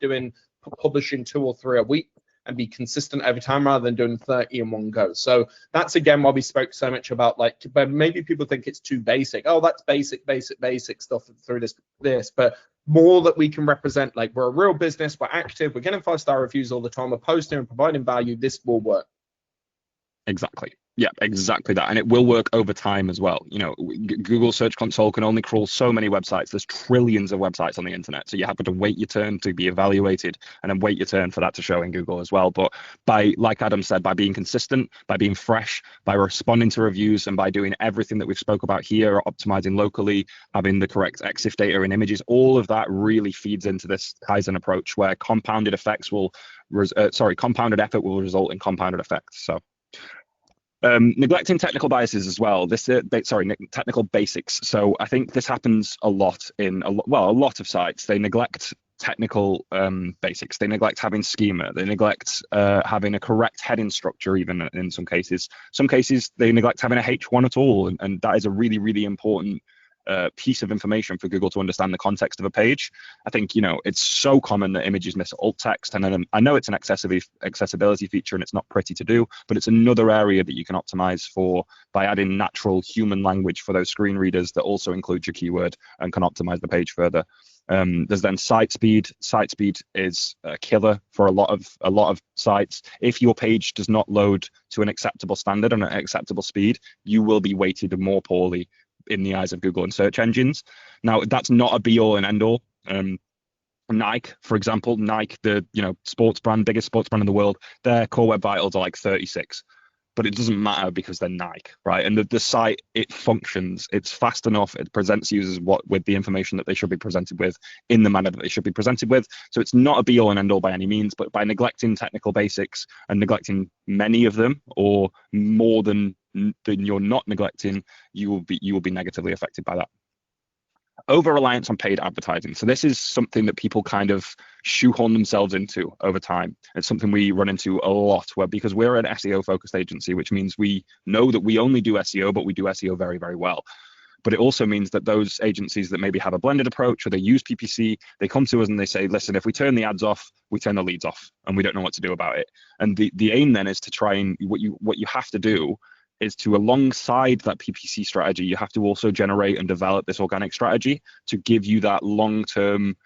publishing 2 or 3 a week and be consistent over time rather than doing 30 in one go. So that's, again, why we spoke so much about, like, but maybe people think it's too basic. Oh, that's basic stuff through this. But more that we can represent, like, we're a real business, we're active, we're getting 5-star reviews all the time, we're posting and providing value, this will work. Exactly. Yeah, exactly that. And it will work over time as well. You know, Google Search Console can only crawl so many websites. There's trillions of websites on the internet. So you have to wait your turn to be evaluated, and then wait your turn for that to show in Google as well. But by, like Adam said, by being consistent, by being fresh, by responding to reviews, and by doing everything that we've spoke about here, optimizing locally, having the correct EXIF data and images, all of that really feeds into this Kaizen approach, where compounded effort will result in compounded effects. So neglecting technical biases as well. Technical basics. So I think this happens a lot in a lot of sites. They neglect technical basics. They neglect having schema. They neglect having a correct heading structure, even in some cases. Some cases they neglect having a H1 at all, and that is a really, really important piece of information for Google to understand the context of a page. I think, you know, it's so common that images miss alt text, and then I know it's an accessibility feature and it's not pretty to do, but it's another area that you can optimize for by adding natural human language for those screen readers that also includes your keyword and can optimize the page further. There's then site speed. Site speed is a killer for a lot of sites. If your page does not load to an acceptable standard and an acceptable speed, you will be weighted more poorly in the eyes of Google and search engines. Now, that's not a be all and end all. Nike, for example, the sports brand, biggest sports brand in the world, their core web vitals are like 36, but it doesn't matter because they're Nike, right? And the site, it functions, it's fast enough, it presents users with the information that they should be presented with in the manner that they should be presented with. So it's not a be all and end all by any means, but by neglecting technical basics and neglecting many of them, or more than you're not neglecting, you will be negatively affected by that. Over reliance on paid advertising. So this is something that people kind of shoehorn themselves into over time. It's something we run into a lot, because we're an SEO focused agency, which means we know that we only do SEO, but we do SEO very, very well. But it also means that those agencies that maybe have a blended approach, or they use PPC, they come to us and they say, listen, if we turn the ads off, we turn the leads off, and we don't know what to do about it. And the aim then is to try and what you have to do is to, alongside that PPC strategy, you have to also generate and develop this organic strategy to give you that long-term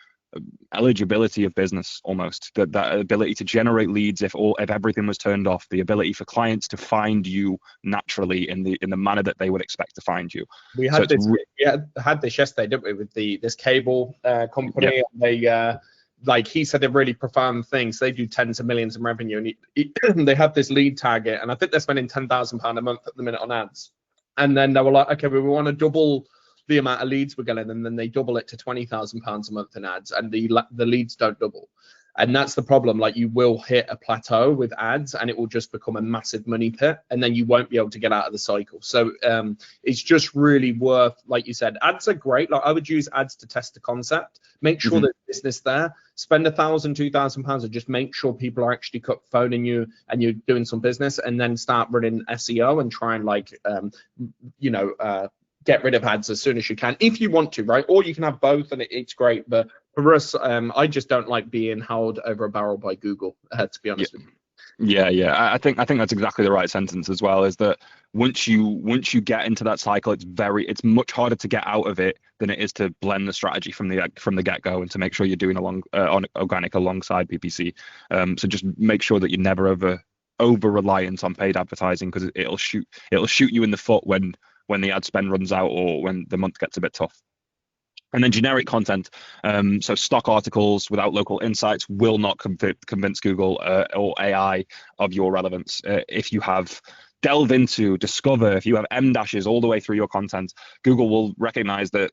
eligibility of business, almost that ability to generate leads if everything was turned off, the ability for clients to find you naturally in the manner that they would expect to find you. We had this yesterday, didn't we, with this cable company. Yep. He said a really profound thing. So they do tens of millions in revenue, and they have this lead target, and I think they're spending £10,000 a month at the minute on ads. And then they were like, okay, we want to double the amount of leads we're getting, and then they double it to £20,000 a month in ads, and the leads don't double. And that's the problem. Like, you will hit a plateau with ads, and it will just become a massive money pit, and then you won't be able to get out of the cycle. So it's just really worth, like you said, ads are great. Like, I would use ads to test the concept, make sure there's business there, spend £1,000, £2,000, and just make sure people are actually phoning you and you're doing some business, and then start running SEO and try and get rid of ads as soon as you can, if you want to, right? Or you can have both, and it's great. But for us, I just don't like being held over a barrel by Google, to be honest with you. Yeah. I think that's exactly the right sentence as well. Is that once you get into that cycle, it's much harder to get out of it than it is to blend the strategy from the get-go, and to make sure you're doing on organic alongside PPC. So just make sure that you're never over reliant on paid advertising, because it'll shoot you in the foot when the ad spend runs out, or when the month gets a bit tough. And then generic content, so stock articles without local insights will not convince Google or AI of your relevance. If you have discover, if you have M dashes all the way through your content, Google will recognize that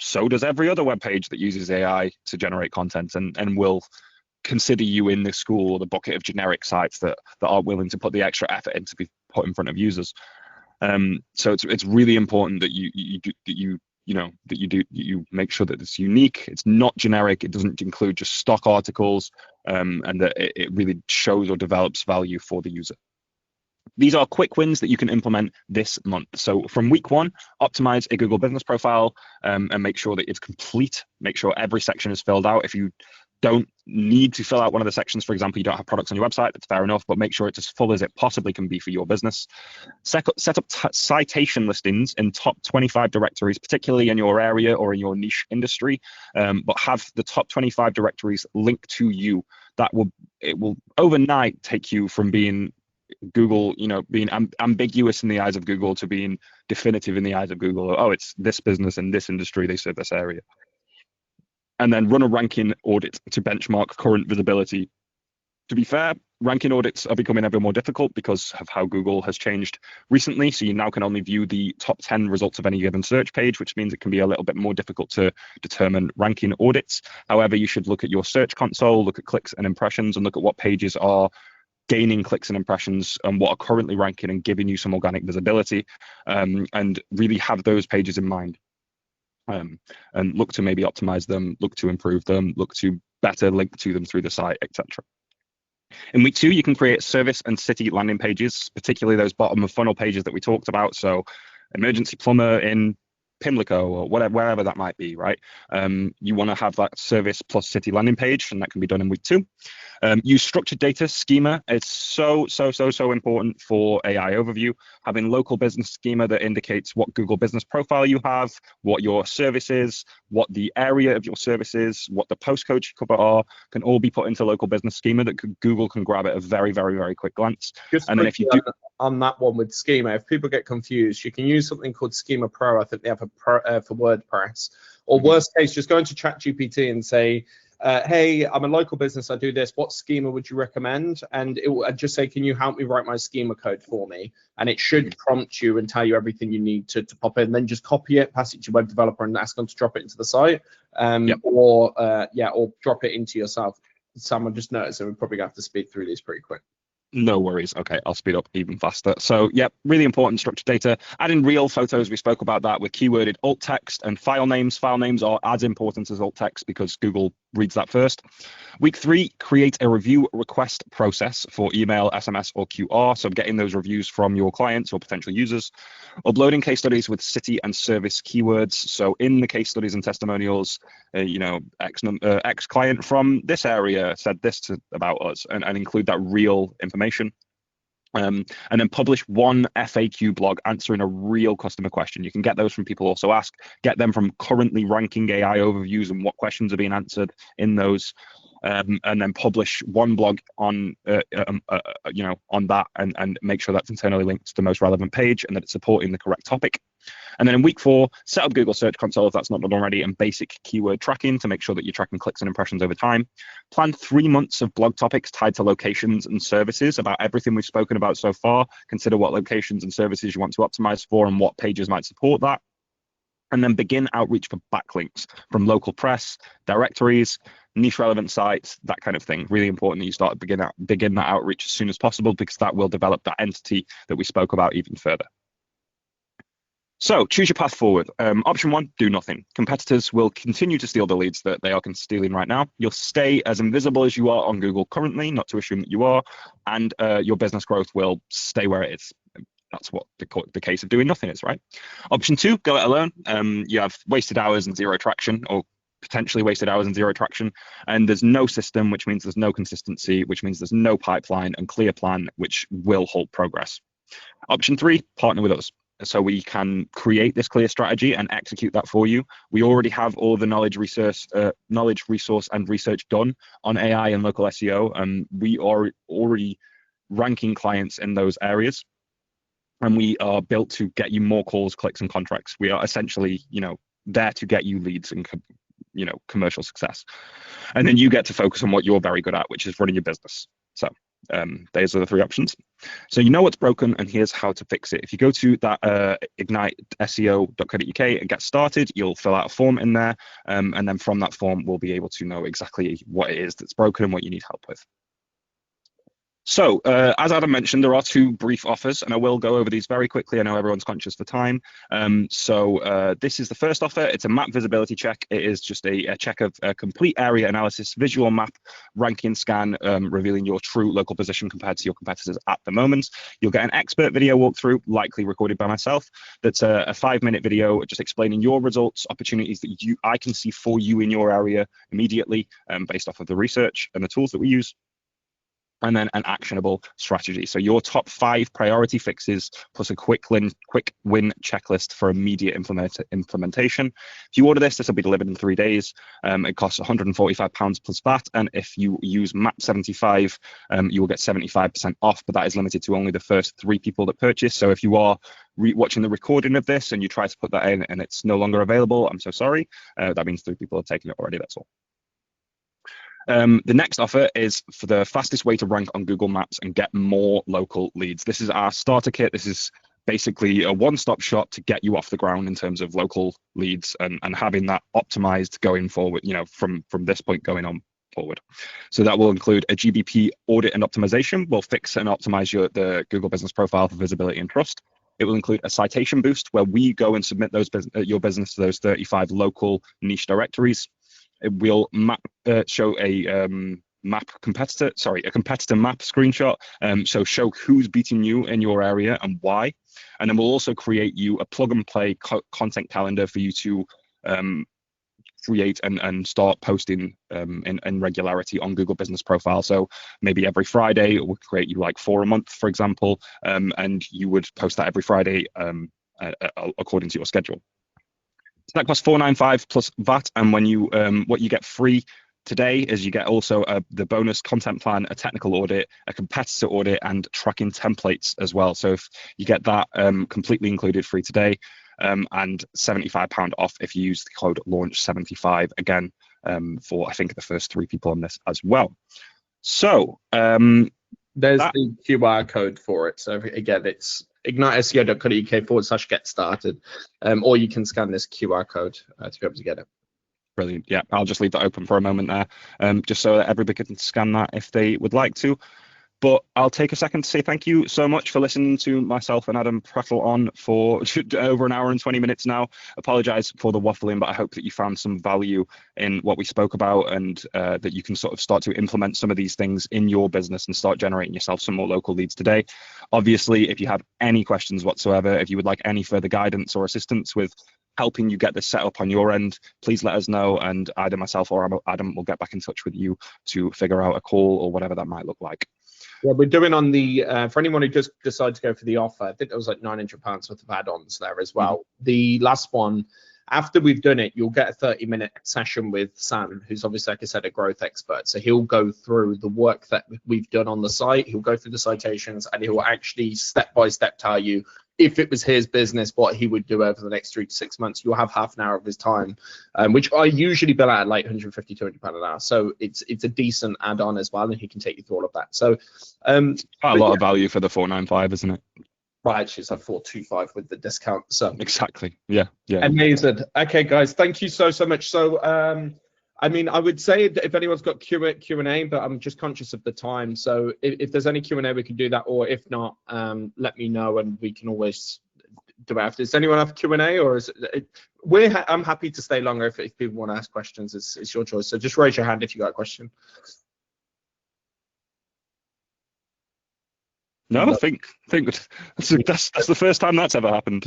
so does every other web page that uses AI to generate content, and will consider you in the school or the bucket of generic sites that are willing to put the extra effort in to be put in front of users. So it's really important that you make sure that it's unique, it's not generic, it doesn't include just stock articles, and that it really shows or develops value for the user. These are quick wins that you can implement this month. So from week 1, optimize a Google business profile, and make sure that it's complete. Make sure every section is filled out. If you don't need to fill out one of the sections, for example, you don't have products on your website, that's fair enough, but make sure it's as full as it possibly can be for your business. Set up citation listings in top 25 directories, particularly in your area or in your niche industry, but have the top 25 directories linked to you. It will overnight take you from being Google, being ambiguous in the eyes of Google, to being definitive in the eyes of Google. Oh, it's this business in this industry, they serve this area. And then run a ranking audit to benchmark current visibility. To be fair, ranking audits are becoming ever more difficult because of how Google has changed recently. So you now can only view the top 10 results of any given search page, which means it can be a little bit more difficult to determine ranking audits. However, you should look at your search console, look at clicks and impressions, and look at what pages are gaining clicks and impressions and what are currently ranking and giving you some organic visibility, and really have those pages in mind. And look to maybe optimize them, look to improve them, look to better link to them through the site, etc. In week 2, you can create service and city landing pages, particularly those bottom of funnel pages that we talked about. So emergency plumber in Pimlico or wherever that might be, right? You want to have that service plus city landing page, and that can be done in week 2. Use structured data schema. It's so important for AI overview. Having local business schema that indicates what Google business profile you have, what your service is, what the area of your service is, what the postcodes you cover are, can all be put into local business schema that Google can grab at a very, very, very quick glance. And then if you do on that one with schema, if people get confused, you can use something called Schema Pro. I think they have for WordPress. Or worst case, just go into ChatGPT and say, hey, I'm a local business, I do this, what schema would you recommend? And it will just say, can you help me write my schema code for me? And it should prompt you and tell you everything you need to pop in. Then just copy it, pass it to your web developer, and ask them to drop it into the site, or drop it into yourself. Someone just noticed that we're probably going to have to speed through these pretty quick. No worries. Okay, I'll speed up even faster. So, really important structured data. Adding real photos, we spoke about that with keyworded alt text and file names. File names are as important as alt text because Google reads that first. Week 3, create a review request process for email, SMS, or QR. So getting those reviews from your clients or potential users. Uploading case studies with city and service keywords. So in the case studies and testimonials, X client from this area said this about us, and include that real information. And then publish one FAQ blog answering a real customer question. You can get those from people also ask, get them from currently ranking AI overviews and what questions are being answered in those. And then publish one blog on on that, and make sure that's internally linked to the most relevant page and that it's supporting the correct topic. And then in week 4, set up Google Search Console if that's not done already, and basic keyword tracking to make sure that you're tracking clicks and impressions over time. Plan 3 months of blog topics tied to locations and services about everything we've spoken about so far. Consider what locations and services you want to optimize for and what pages might support that. And then begin outreach for backlinks from local press, directories, niche relevant sites, that kind of thing. Really important that you start begin that outreach as soon as possible, because that will develop that entity that we spoke about even further. So choose your path forward. Option 1, do nothing. Competitors will continue to steal the leads that they are stealing right now. You'll stay as invisible as you are on Google currently, not to assume that you are, and your business growth will stay where it is. That's what the case of doing nothing is, right? Option 2, go it alone. You have wasted hours and zero traction, or potentially wasted hours and zero traction, and there's no system, which means there's no consistency, which means there's no pipeline and clear plan, which will halt progress. Option 3, partner with us, so we can create this clear strategy and execute that for you. We already have all the knowledge, resource, and research done on AI and local SEO, and we are already ranking clients in those areas. And we are built to get you more calls, clicks, and contracts. We are essentially, there to get you leads and, commercial success. And then you get to focus on what you're very good at, which is running your business. So those are the 3 options. So you know what's broken, and here's how to fix it. If you go to that igniteseo.co.uk and get started, you'll fill out a form in there, and then from that form, we'll be able to know exactly what it is that's broken and what you need help with. So as Adam mentioned, there are 2 brief offers, and I will go over these very quickly. I know everyone's conscious for time. So this is the first offer. It's a map visibility check. It is just a check of a complete area analysis, visual map, ranking scan, revealing your true local position compared to your competitors at the moment. You'll get an expert video walkthrough, likely recorded by myself. That's a 5-minute video just explaining your results, opportunities that I can see for you in your area immediately, based off of the research and the tools that we use. And then an actionable strategy. So your top 5 priority fixes plus a quick win checklist for immediate implementation. If you order this will be delivered in 3 days. It costs £145 plus VAT. And if you use MAP75, you will get 75% off, but that is limited to only the first 3 people that purchase. So if you are watching the recording of this and you try to put that in and it's no longer available, I'm so sorry. That means 3 people have taken it already, that's all. The next offer is for the fastest way to rank on Google Maps and get more local leads. This is our starter kit. This is basically a one-stop shop to get you off the ground in terms of local leads and having that optimized going forward, from this point going on forward. So that will include a GBP audit and optimization. We'll fix and optimize the Google Business Profile for visibility and trust. It will include a citation boost where we go and submit your business to those 35 local niche directories. It will show a competitor map screenshot. So show who's beating you in your area and why. And then we'll also create you a plug and play content calendar for you to create and start posting in regularity on Google Business Profile. So maybe every Friday we'll create you like 4 a month, for example, and you would post that every Friday according to your schedule. So that costs $495 plus VAT, and when you what you get free today is you get also the bonus content plan, a technical audit, a competitor audit, and tracking templates as well. So if you get that completely included free today, and £75 off if you use the code launch75 again for I think the first 3 people on this as well. So there's the QR code for it. So again, it's igniteseo.co.uk/get started, or you can scan this QR code to be able to get it. Brilliant. Yeah, I'll just leave that open for a moment there, just so that everybody can scan that if they would like to. But I'll take a second to say thank you so much for listening to myself and Adam prattle on for over an hour and 20 minutes now. Apologize for the waffling, but I hope that you found some value in what we spoke about, and that you can sort of start to implement some of these things in your business and start generating yourself some more local leads today. Obviously, if you have any questions whatsoever, if you would like any further guidance or assistance with helping you get this set up on your end, please let us know, and either myself or Adam will get back in touch with you to figure out a call or whatever that might look like. Yeah, we're doing on the for anyone who just decided to go for the offer. I think there was like £900 worth of add-ons there as well. The last one, after we've done it, you'll get a 30-minute session with Sam, who's obviously, like I said, a growth expert. So he'll go through the work that we've done on the site. He'll go through the citations, and he'll actually step by step tell you, if it was his business, what he would do over the next 3 to 6 months. You'll have half an hour of his time, which I usually bill at like £150, £200 an hour. So it's a decent add-on as well, and he can take you through all of that. So quite a lot of value for the 495, isn't it? well, actually, it's like 425 with the discount. So Exactly. Yeah. amazing. Okay, guys, thank you so much. So I mean, I would say if anyone's got Q&A, but I'm just conscious of the time. So if there's any Q&A, we can do that, or if not, let me know and we can always do it after. Does anyone have Q&A, or is it? I'm happy to stay longer if people want to ask questions. It's your choice. So just raise your hand if you got a question. No, I think that's the first time that's ever happened.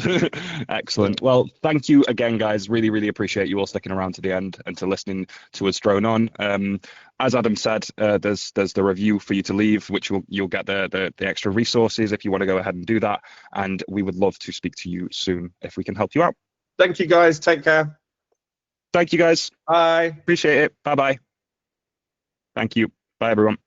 Excellent. Well, thank you again, guys. Really, really appreciate you all sticking around to the end and to listening to us drone on. As Adam said, there's the review for you to leave, which you'll get the extra resources if you want to go ahead and do that. And we would love to speak to you soon if we can help you out. Thank you, guys. Take care. Thank you, guys. Bye. Appreciate it. Bye-bye. Thank you. Bye, everyone.